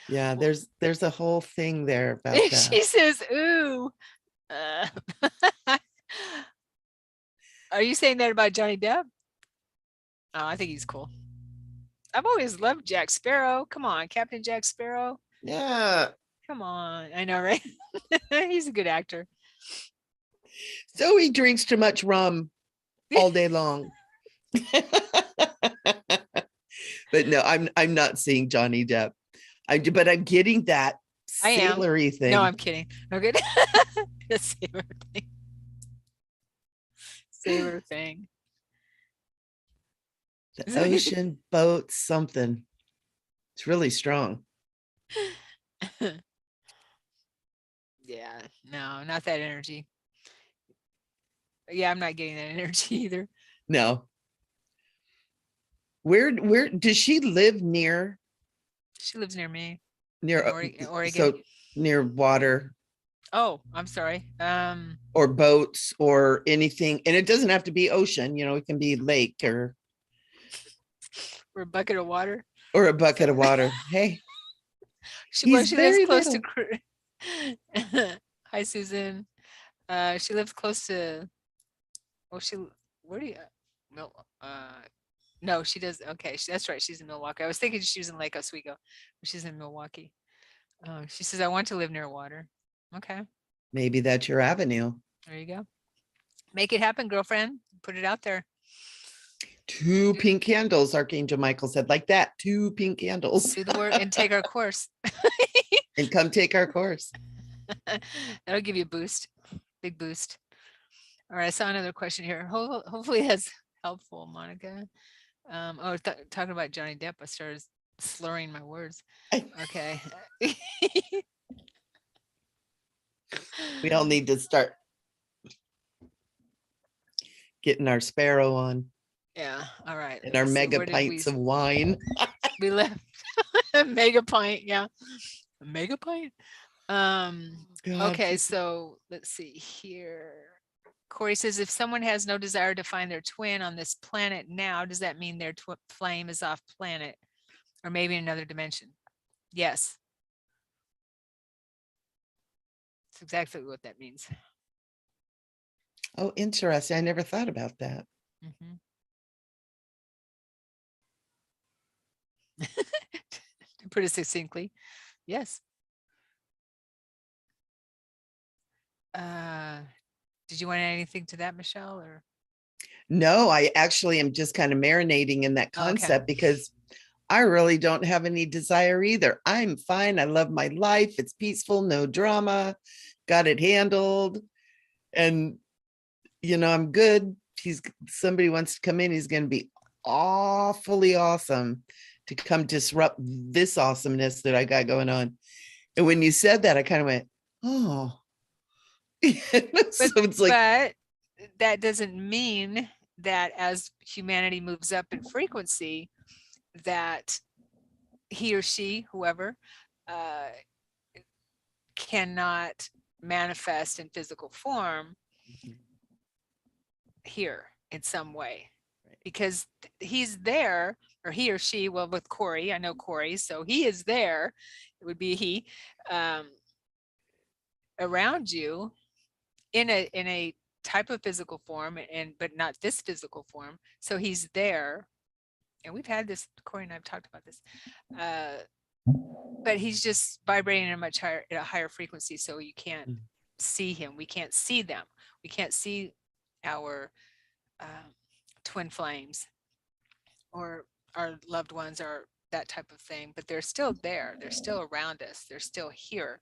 Yeah, there's a whole thing there about that. She says, ooh. Are you saying that about Johnny Depp? Oh, I think he's cool. I've always loved Jack Sparrow. Come on, Captain Jack Sparrow. Yeah. Come on. I know, right? He's a good actor. So he drinks too much rum all day long. But no, I'm not seeing Johnny Depp. But I'm getting that sailory thing. No, I'm kidding. Okay. The sailor thing. Sailor thing. The ocean, boat, something. It's really strong. Yeah, no, not that energy. Yeah, I'm not getting that energy either. No. Where does she live near? She lives near me. Near Oregon. So near water. Oh, I'm sorry. Or boats or anything. And it doesn't have to be ocean, it can be lake or a bucket of water. Or a bucket of water. Hey. She lives close to Hi, Susan. She lives close to where do you no, she does. Okay, that's right. She's in Milwaukee. I was thinking she was in Lake Oswego, but she's in Milwaukee. She says, I want to live near water. Okay. Maybe that's your avenue. There you go. Make it happen, girlfriend. Put it out there. 2 pink candles, Archangel Michael said, like that. 2 pink candles. Do the work and take our course. And come take our course. That'll give you a boost. Big boost. All right, I saw another question here. Hopefully that's helpful, Monica. Talking about Johnny Depp, I started slurring my words. Okay. We all need to start getting our sparrow on. Yeah. All right. And our mega pints of wine. We left a mega pint. Yeah. A mega pint. Okay. So let's see here. Corey says, if someone has no desire to find their twin on this planet now, does that mean their flame is off planet or maybe in another dimension? Yes. That's exactly what that means. Oh, interesting. I never thought about that. Mm-hmm. To put it succinctly, yes. Did you want anything to that, Michelle? Or no, I actually am just kind of marinating in that concept because I really don't have any desire either. I'm fine. I love my life. It's peaceful, no drama, got it handled. And, I'm good. Somebody wants to come in, he's going to be awfully awesome to come disrupt this awesomeness that I got going on. And when you said that, I kind of went, oh. So it's like, but that doesn't mean that as humanity moves up in frequency, that he or she, whoever, cannot manifest in physical form here in some way, because he's there, or he or she, well, with Corey, I know Corey, so he is there, it would be he, around you in a type of physical form, but not this physical form. So he's there, and we've had this, Corey and I've talked about this, but he's just vibrating at a higher frequency, so you can't see him. We can't see them. We can't see our twin flames or our loved ones or that type of thing, but they're still there. They're still around us. They're still here.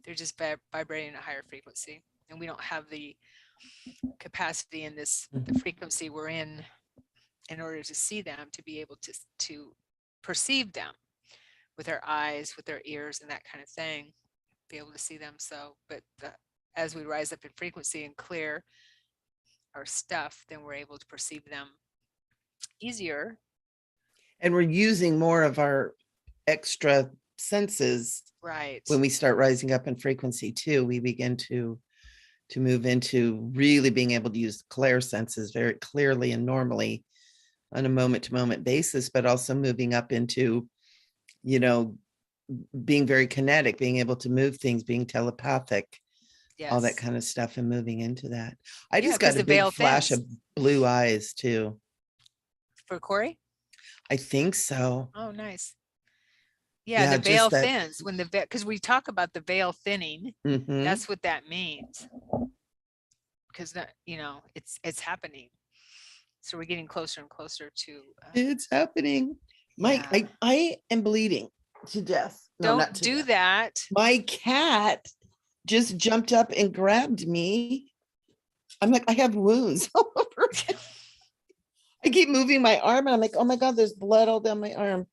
They're just vibrating at a higher frequency, and we don't have the capacity in the frequency we're in order to see them, to be able to perceive them with our eyes, with our ears, and that kind of thing, be able to see them. So, but as we rise up in frequency and clear our stuff, then we're able to perceive them easier. And we're using more of our extra senses. Right. When we start rising up in frequency too, we begin to move into really being able to use clair senses very clearly and normally on a moment-to-moment basis, but also moving up into, being very kinetic, being able to move things, being telepathic, all that kind of stuff, and moving into that. I just got a big flash of blue eyes too. For Corey? I think so. Oh, nice. Yeah, the veil thins when because we talk about the veil thinning. That's what that means. Because it's happening. So we're getting closer and closer to. It's happening. Mike, yeah. I am bleeding to death. No, don't do that. My cat just jumped up and grabbed me. I'm like, I have wounds all over. I keep moving my arm and I'm like, oh my God, there's blood all down my arm.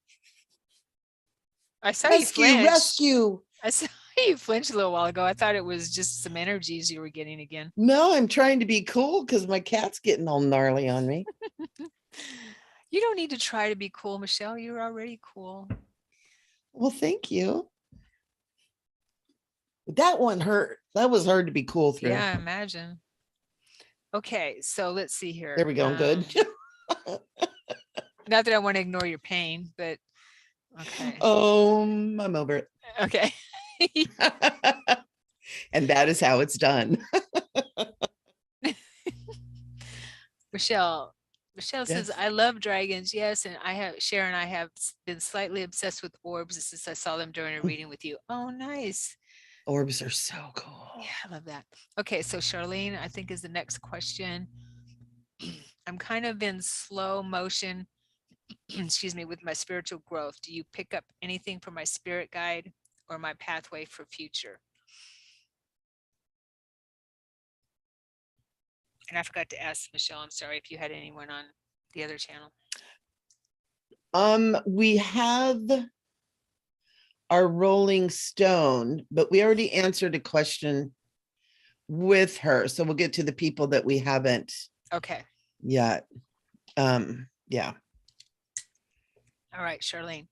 I saw you flinch. Rescue. I saw you flinch a little while ago. I thought it was just some energies you were getting again. No, I'm trying to be cool because my cat's getting all gnarly on me. You don't need to try to be cool, Michelle. You're already cool. Well, thank you. That one hurt. That was hard to be cool through. Yeah, I imagine. Okay, so let's see here. There we go. Good. Not that I want to ignore your pain, but okay. I'm over it. Okay. And that is how it's done. Michelle says, I love dragons. Yes. And Sharon, I have been slightly obsessed with orbs since I saw them during a reading with you. Oh, nice. Orbs are so cool. Yeah, I love that. Okay. So Charlene, I think, is the next question. I'm kind of in slow motion, excuse me, with my spiritual growth. Do you pick up anything from my spirit guide or my pathway for future? And I forgot to ask Michelle, I'm sorry, if you had anyone on the other channel. We have our Rolling Stone, but we already answered a question with her. So we'll get to the people that we haven't. Okay. Yet. Yeah. All right, Charlene.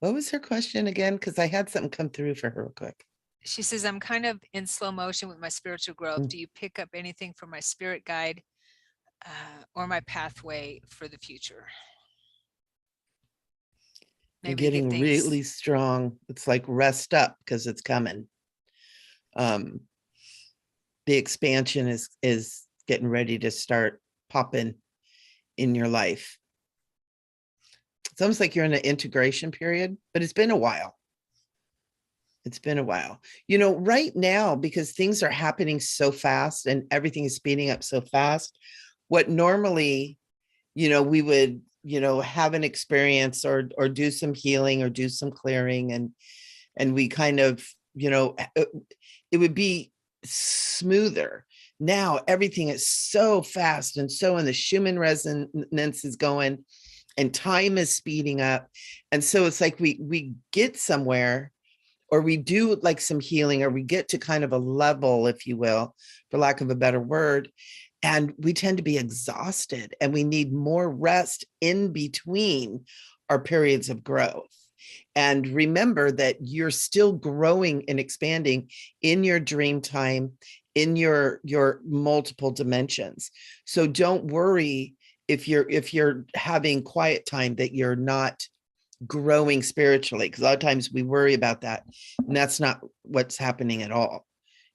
What was her question again? Because I had something come through for her real quick. She says, I'm kind of in slow motion with my spiritual growth. Do you pick up anything from my spirit guide or my pathway for the future? Maybe you're getting really strong. It's like rest up because it's coming. The expansion is getting ready to start popping in your life. It's almost like you're in an integration period, but it's been a while. It's been a while. Right now, because things are happening so fast and everything is speeding up so fast, what normally, we would, have an experience or do some healing or do some clearing and we kind of, it would be smoother. Now everything is so fast and so, and the Schumann resonance is going and time is speeding up. And so it's like we get somewhere or we do like some healing or we get to kind of a level, if you will, for lack of a better word. And we tend to be exhausted and we need more rest in between our periods of growth. And remember that you're still growing and expanding in your dream time, in your multiple dimensions. So don't worry if you're having quiet time that you're not growing spiritually, because a lot of times we worry about that, and that's not what's happening at all.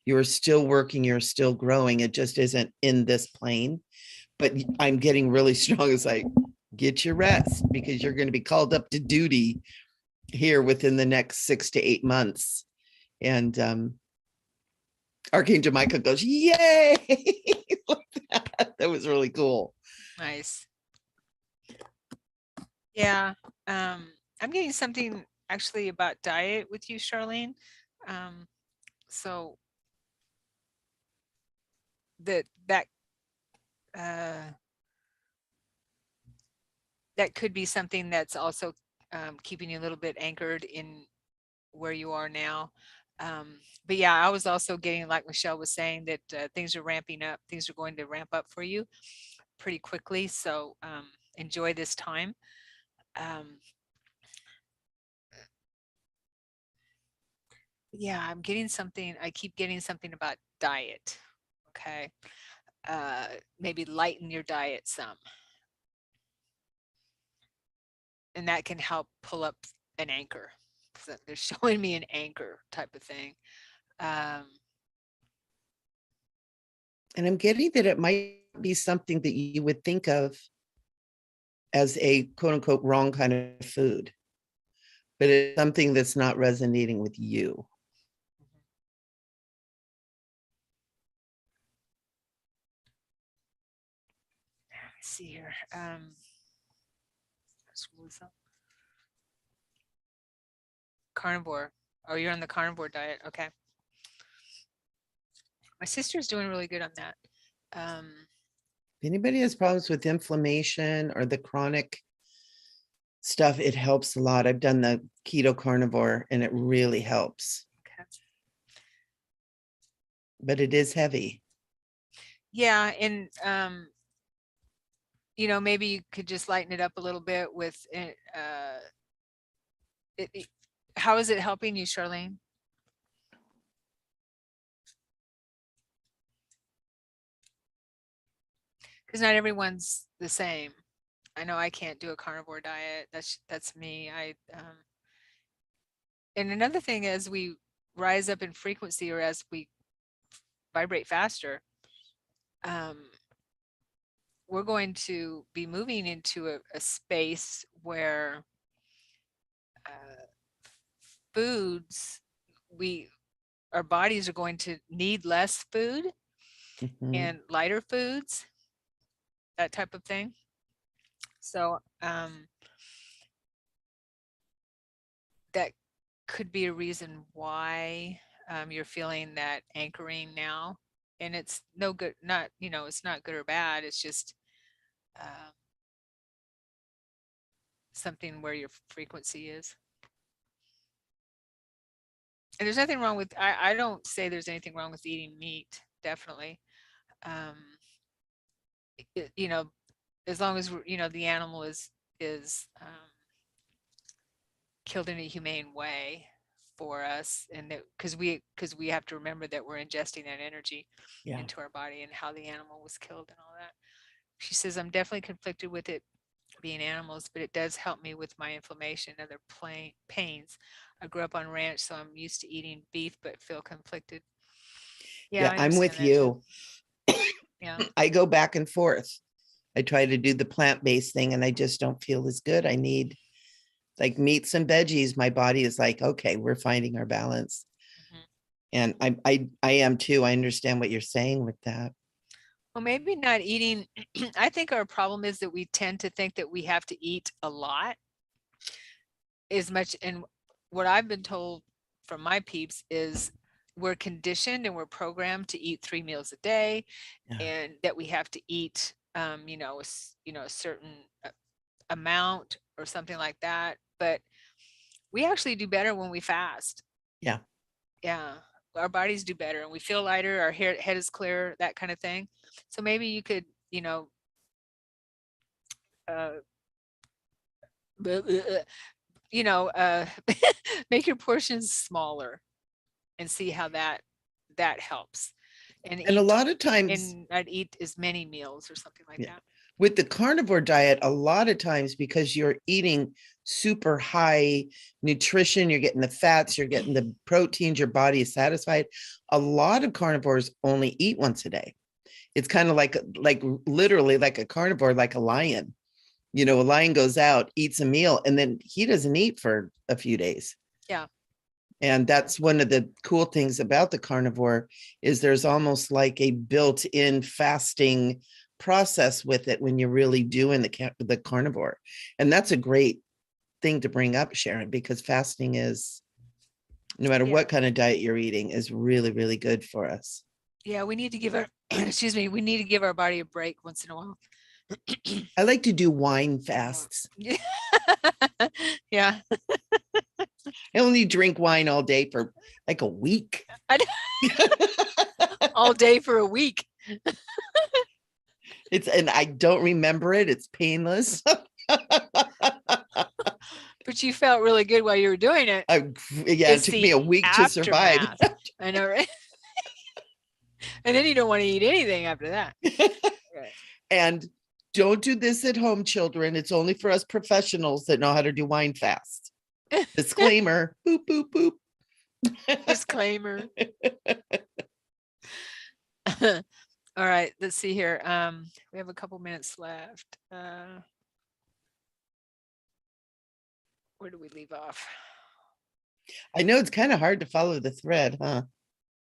You're still working, you're still growing. It just isn't in this plane. But I'm getting really strong. It's like, get your rest, because you're going to be called up to duty here within the next 6 to 8 months. And Archangel Michael goes, yay! That was really cool. Nice. Yeah. I'm getting something actually about diet with you, Charlene. So that could be something that's also keeping you a little bit anchored in where you are now. But yeah, I was also getting, like Michele was saying, that things are ramping up. Things are going to ramp up for you pretty quickly. So enjoy this time. Yeah, I'm getting something. I keep getting something about diet. Okay. Maybe lighten your diet some. And that can help pull up an anchor. So they're showing me an anchor type of thing. And I'm getting that it might be something that you would think of as a quote unquote wrong kind of food, but it's something that's not resonating with you. Let's see here. Carnivore. Oh, you're on the carnivore diet. Okay. My sister's doing really good on that. If anybody has problems with inflammation or the chronic stuff, it helps a lot. I've done the keto carnivore and it really helps. Okay. But it is heavy. Yeah, and maybe you could just lighten it up a little bit with how is it helping you, Charlene? Because not everyone's the same. I know I can't do a carnivore diet. That's me. And another thing, as we rise up in frequency or as we vibrate faster, we're going to be moving into a space where foods, our bodies are going to need less food and lighter foods, that type of thing. So that could be a reason why you're feeling that anchoring now. And it's no good, it's not good or bad. It's just something where your frequency is. And there's nothing wrong with, I don't say there's anything wrong with eating meat, definitely. As long as, the animal is killed in a humane way for us, and that because we have to remember that we're ingesting that energy into our body, and how the animal was killed and all that. She says, I'm definitely conflicted with it being animals, but it does help me with my inflammation and other pains. I grew up on ranch, so I'm used to eating beef, but feel conflicted. Yeah, I'm with you. Yeah, I go back and forth. I try to do the plant-based thing and I just don't feel as good. I need like meats and veggies. My body is like, okay, we're finding our balance. And I am too. I understand what you're saying with that. Well, maybe not eating. I think our problem is that we tend to think that we have to eat a lot as much. And what I've been told from my peeps is we're conditioned and we're programmed to eat 3 meals a day, and that we have to eat, a certain amount or something like that. But we actually do better when we fast. Yeah. Yeah. Our bodies do better and we feel lighter, our head is clear, that kind of thing. So maybe you could, make your portions smaller and see how that helps. and And a lot of times, and I'd eat as many meals or something like that. with the carnivore diet, a lot of times because you're eating super high nutrition, you're getting the fats, you're getting the proteins, your body is satisfied. A lot of carnivores only eat once a day. It's kind of like literally like a carnivore, like a lion. A lion goes out, eats a meal, and then he doesn't eat for a few days. Yeah. And that's one of the cool things about the carnivore is there's almost like a built-in fasting process with it when you're really doing the carnivore. And that's a great thing to bring up, Sharon, because fasting is, no matter what kind of diet you're eating, is really, really good for us. Yeah, we need to give our we need to give our body a break once in a while. I like to do wine fasts. Yeah. I only drink wine all day for like a week. All day for a week. And I don't remember it. It's painless. But you felt really good while you were doing it. It took me a week to survive. I know, right? And then you don't want to eat anything after that. Right. And don't do this at home, children. It's only for us professionals that know how to do wine fast. Disclaimer. Boop, boop, boop. Disclaimer. All right, let's see here. We have a couple minutes left. Where do we leave off? I know it's kind of hard to follow the thread, huh?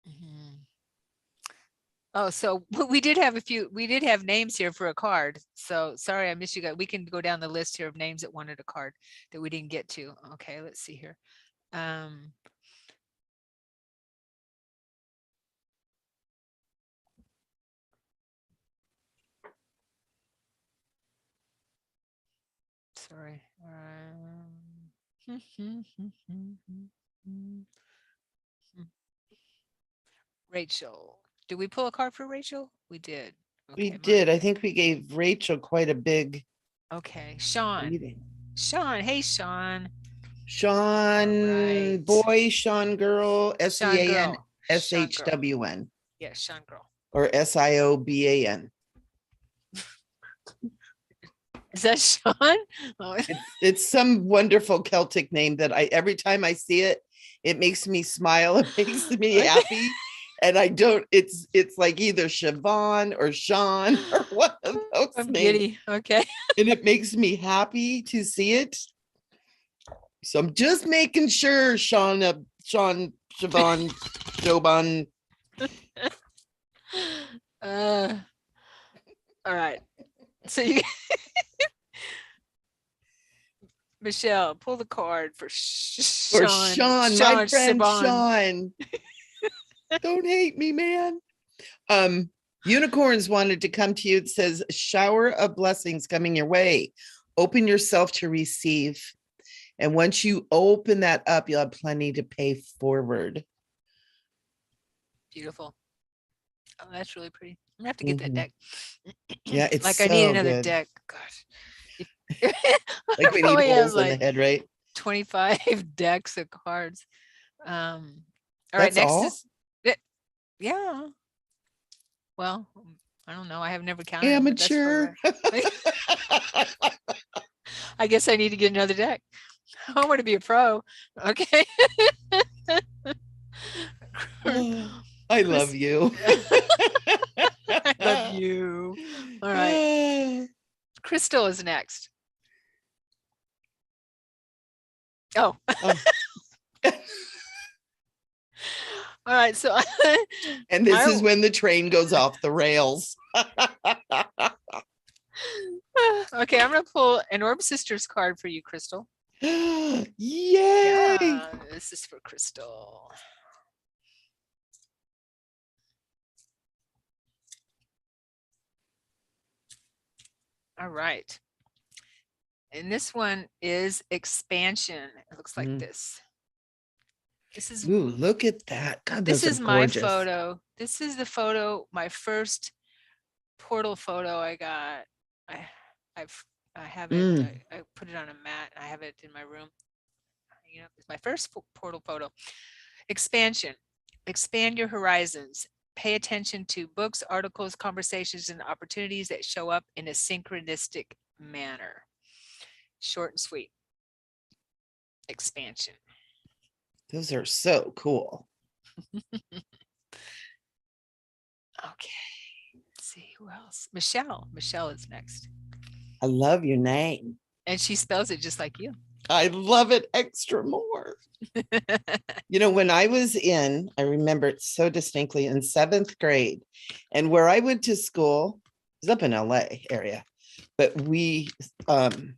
Mm-hmm. Oh, so we did have names here for a card. So sorry, I missed you guys. We can go down the list here of names that wanted a card that we didn't get to. Okay, let's see here. Sorry. Rachel. Did we pull a card for Rachel? We did. Okay, we did. I think we gave Rachel quite a big. Okay. Sean. Reading. Sean. Hey, Sean. Sean, right. Boy, Sean girl, SEAN, SHWN. Yeah, Sean girl. Or SIOBAN. Is that Sean? Oh. It's some wonderful Celtic name that every time I see it, it makes me smile. It makes me happy. And I don't, it's like either Siobhan or Sean or one of those I'm names. Giddy. Okay. And it makes me happy to see it. So I'm just making sure, Siobhan, Joban. All right. So you Michelle, pull the card for Sean. Sean, my friend Sean. Don't hate me, man. Unicorns wanted to come to you. It says, shower of blessings coming your way. Open yourself to receive. And once you open that up, you'll have plenty to pay forward. Beautiful. Oh, that's really pretty. I'm gonna have to get that deck. Yeah, it's like so I need another good. deck. Gosh. Like we need holes in the head, right? 25 decks of cards. All right, next all? is yeah. Well, I don't know. I have never counted. Amateur. I guess I need to get another deck. I want to be a pro. Okay. I love you. I love you. All right. Crystal is next. Oh. All right. So. And this is when the train goes off the rails. Okay. I'm going to pull an Orb Sisters card for you, Crystal. Yay. Yeah, this is for Crystal. All right. And this one is expansion. It looks like this. This is, ooh, look at that. God, this is my gorgeous. photo. This is the photo, my first portal photo I got. I have it. I put it on a mat. I have it in my room. You know, it's my first portal photo. Expansion. Expand your horizons. Pay attention to books, articles, conversations, and opportunities that show up in a synchronistic manner. Short and sweet. Expansion. Those are so cool. Okay. Let's see who else. Michele. Michele is next. I love your name. And she spells it just like you. I love it extra more. You know, when I was I remember it so distinctly, in 7th grade, and where I went to school was up in LA area, but 7th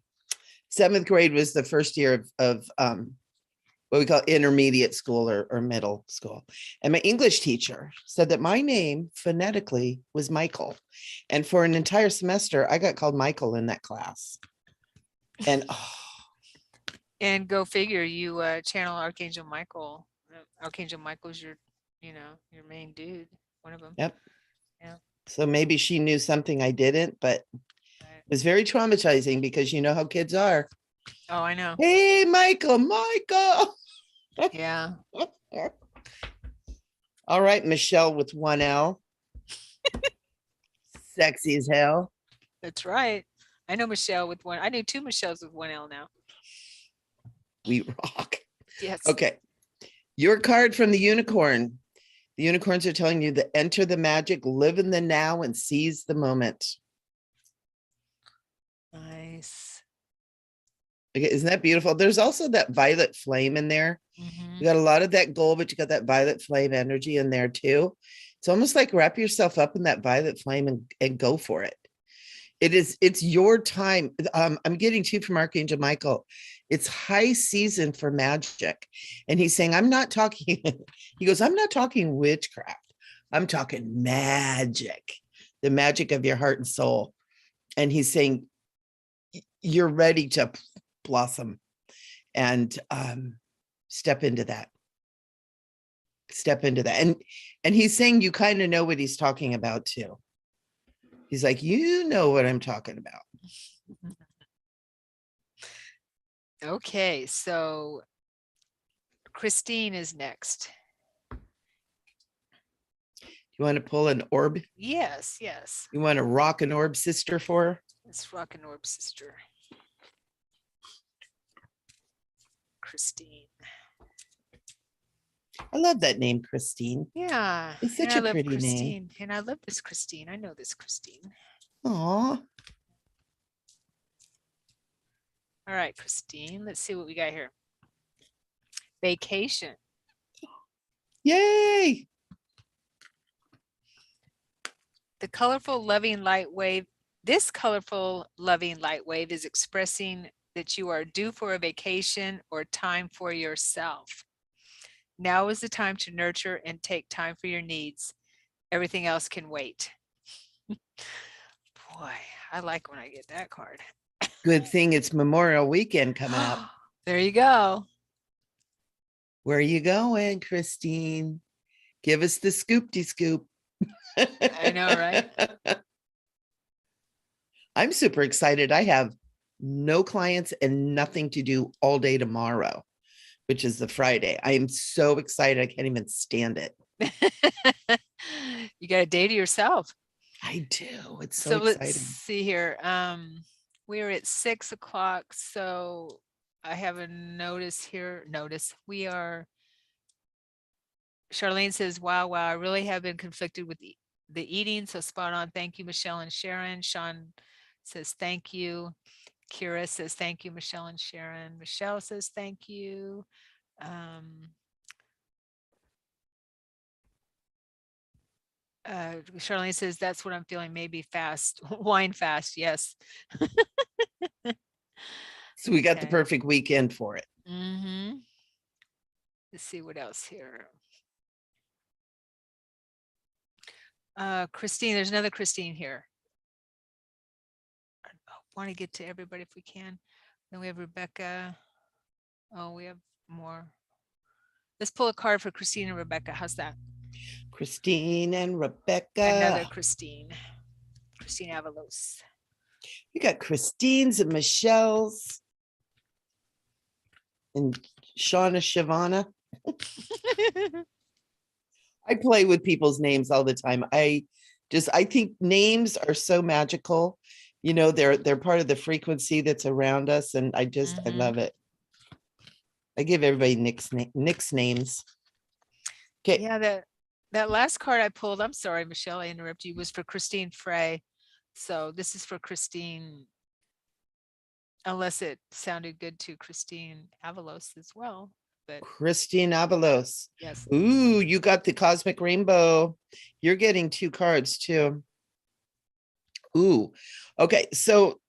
grade was the first year of what we call intermediate school or middle school. And my English teacher said that my name phonetically was Michael. And for an entire semester, I got called Michael in that class. And and go figure, you channel Archangel Michael. Archangel Michael's your main dude, one of them. Yep. Yeah. So maybe she knew something I didn't, but it was very traumatizing because you know how kids are. Oh, I know. Hey, Michael. Yeah. All right, Michele with 1 L. Sexy as hell. That's right. I know Michele with one. I knew 2 Michelles with 1 L now. We rock. Yes. Okay. Your card from the unicorn. The unicorns are telling you to enter the magic, live in the now, and seize the moment. Nice. Okay, isn't that beautiful? There's also that violet flame in there. Mm-hmm. You got a lot of that gold, but you got that violet flame energy in there too. It's almost like wrap yourself up in that violet flame and go for it. It's your time. I'm getting to from Archangel Michael. It's high season for magic. And he's saying, I'm not talking, he goes, I'm not talking witchcraft. I'm talking magic, the magic of your heart and soul. And he's saying, you're ready to blossom and step into that. And he's saying, you kind of know what he's talking about too. He's like, you know what I'm talking about. Okay, so Christine is next. You want to pull an orb? Yes, yes. You want to rock an orb sister for her? Let's rock an orb sister. Christine. I love that name, Christine. Yeah. It's such a pretty Christine. name. And I love this Christine. I know this Christine. Aw. All right, Christine. Let's see what we got here. Vacation. Yay. The colorful, loving light wave. This colorful, loving light wave is expressing that you are due for a vacation or time for yourself. Now is the time to nurture and take time for your needs. Everything else can wait. Boy, I like when I get that card. Good thing it's Memorial Weekend coming up. There you go. Where are you going, Christine? Give us the scoop-de scoop. I know, right? I'm super excited. I have no clients and nothing to do all day tomorrow, which is the Friday. I am so excited. I can't even stand it. You got a day to yourself. I do. It's so exciting. Let's see here. We are at 6 o'clock. So I have a notice here. We are. Charlene says, wow, I really have been conflicted with the eating. So spot on. Thank you, Michele and Sharon. Sean says, thank you. Kira says, thank you, Michele and Sharon. Michele says, thank you. Charlene says, that's what I'm feeling. Maybe fast, wine fast. Yes. So we got the perfect weekend for it. Mm-hmm. Let's see what else here. Christine, there's another Christine here. I want to get to everybody if we can. Then we have Rebecca. Oh, we have more. Let's pull a card for Christine and Rebecca. How's that? Christine and Rebecca. Another Christine. Christine Avalos. You got Christine's and Michelle's. And Shauna Shavana. I play with people's names all the time. I think names are so magical. They're part of the frequency that's around us, and I Mhm. love it. I give everybody Nick's names. Okay. Yeah, that last card I pulled, I'm sorry, Michelle, I interrupted you, was for Christine Frey. So this is for Christine, unless it sounded good to Christine Avalos as well. But Christine Avalos. yes. Ooh, you got the cosmic rainbow. You're getting 2 cards too. Ooh. Okay, so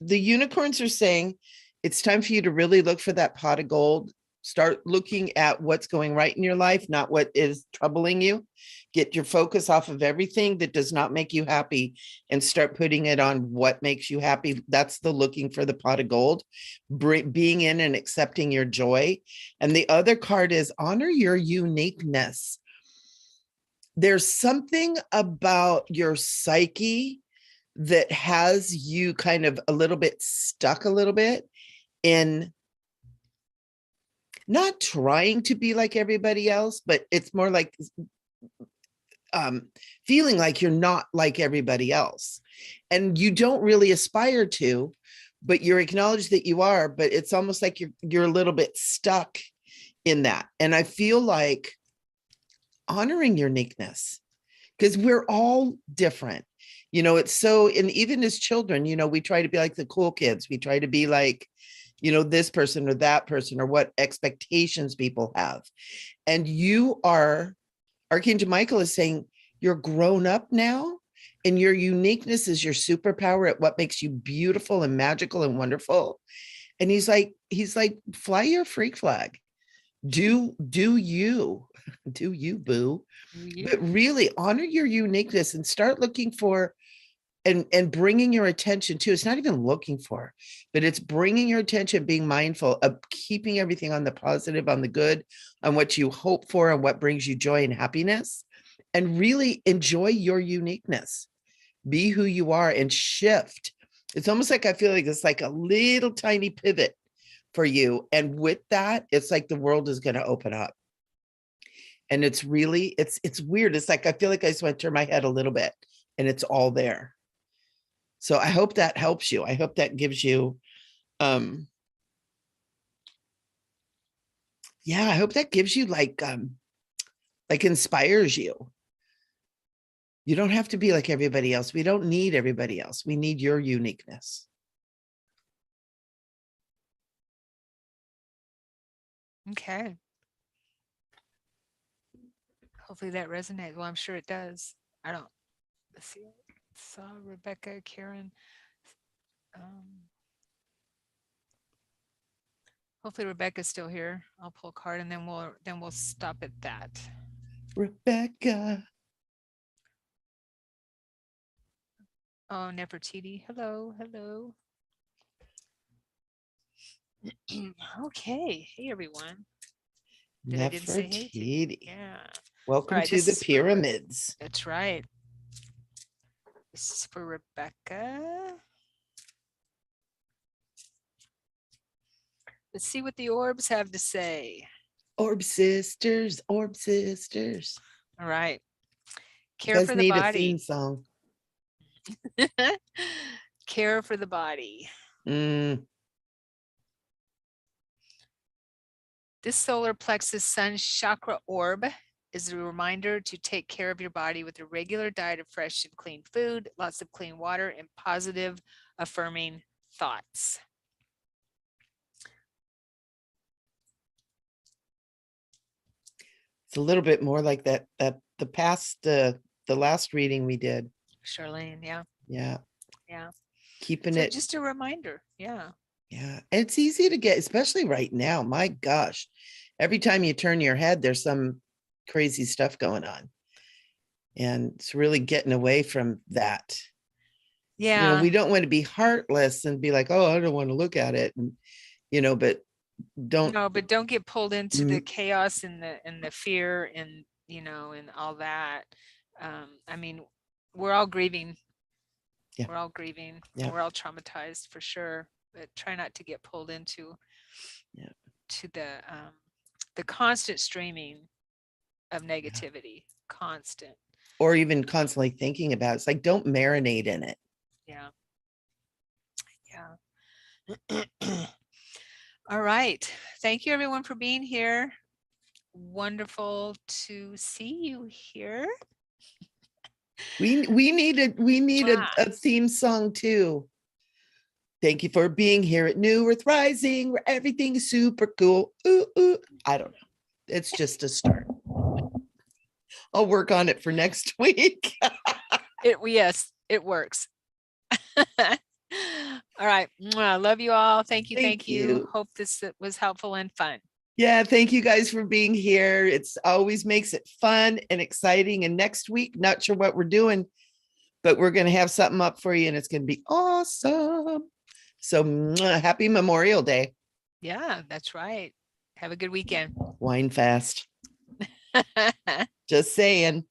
the unicorns are saying it's time for you to really look for that pot of gold. Start looking at what's going right in your life, not what is troubling you. Get your focus off of everything that does not make you happy and start putting it on what makes you happy. That's the looking for the pot of gold, being in and accepting your joy. And the other card is honor your uniqueness. There's something about your psyche that has you kind of a little bit stuck a little bit in not trying to be like everybody else, but it's more like feeling like you're not like everybody else. And you don't really aspire to, but you're acknowledged that you are, but it's almost like you're a little bit stuck in that. And I feel like honoring your uniqueness, because we're all different. It's so, and even as children, we try to be like the cool kids. We try to be like, this person or that person, or what expectations people have. And Archangel Michael is saying, you're grown up now, and your uniqueness is your superpower at what makes you beautiful and magical and wonderful. And he's like, fly your freak flag. Do you, do you, boo. But really honor your uniqueness and start looking for and bringing your attention to, it's not even looking for, but it's bringing your attention, being mindful of keeping everything on the positive, on the good, on what you hope for, and what brings you joy and happiness, and really enjoy your uniqueness. Be who you are and shift. It's almost like I feel like it's like a little tiny pivot for you. And with that, it's like the world is going to open up. And it's really, it's weird. It's like I feel like I just want to turn my head a little bit and it's all there. So I hope that helps you. I hope that gives you, yeah, I hope that gives you like inspires you. You don't have to be like everybody else. We don't need everybody else. We need your uniqueness. Okay. Hopefully that resonates. Well, I'm sure it does. Let's see. Saw Rebecca, Karen. Hopefully Rebecca's still here. I'll pull a card and then we'll stop at that. Rebecca. Oh, Nefertiti. Hello, hello. Okay. Hey everyone. That I didn't say hey to. Nefertiti. Yeah. Welcome Right, to the pyramids. That's right. This is for Rebecca. Let's see what the orbs have to say. Orb sisters, orb sisters. All right. You Care guys for the need a body. theme song. Care for the body. This solar plexus sun chakra orb is a reminder to take care of your body with a regular diet of fresh and clean food, lots of clean water, and positive, affirming thoughts. It's a little bit more like that the last reading we did. Charlene, yeah. Yeah. Yeah. Keeping So it. just a reminder. Yeah. Yeah. And it's easy to get, especially right now. My gosh. Every time you turn your head, there's some crazy stuff going on. And it's really getting away from that. Yeah. We don't want to be heartless and be like, oh, I don't want to look at it. And, but don't get pulled into the chaos and the fear and, and all that. I mean, we're all grieving. Yeah. We're all grieving. Yeah. And we're all traumatized for sure, but try not to get pulled into to the constant streaming of negativity, constant. Or even constantly thinking about it. It's like, don't marinate in it. Yeah. All right. Thank you everyone for being here. Wonderful to see you here. We need a theme song too. Thank you for being here at New Earth Rising, where everything's super cool. Ooh, ooh. I don't know. It's just a start. I'll work on it for next week. Yes, it works. All right. I love you all. Thank you. Thank you. Hope this was helpful and fun. Yeah, thank you guys for being here. It's always makes it fun and exciting. And next week, not sure what we're doing, but we're going to have something up for you and it's going to be awesome. So happy Memorial Day. Yeah, that's right. Have a good weekend. Wine fast. Just saying.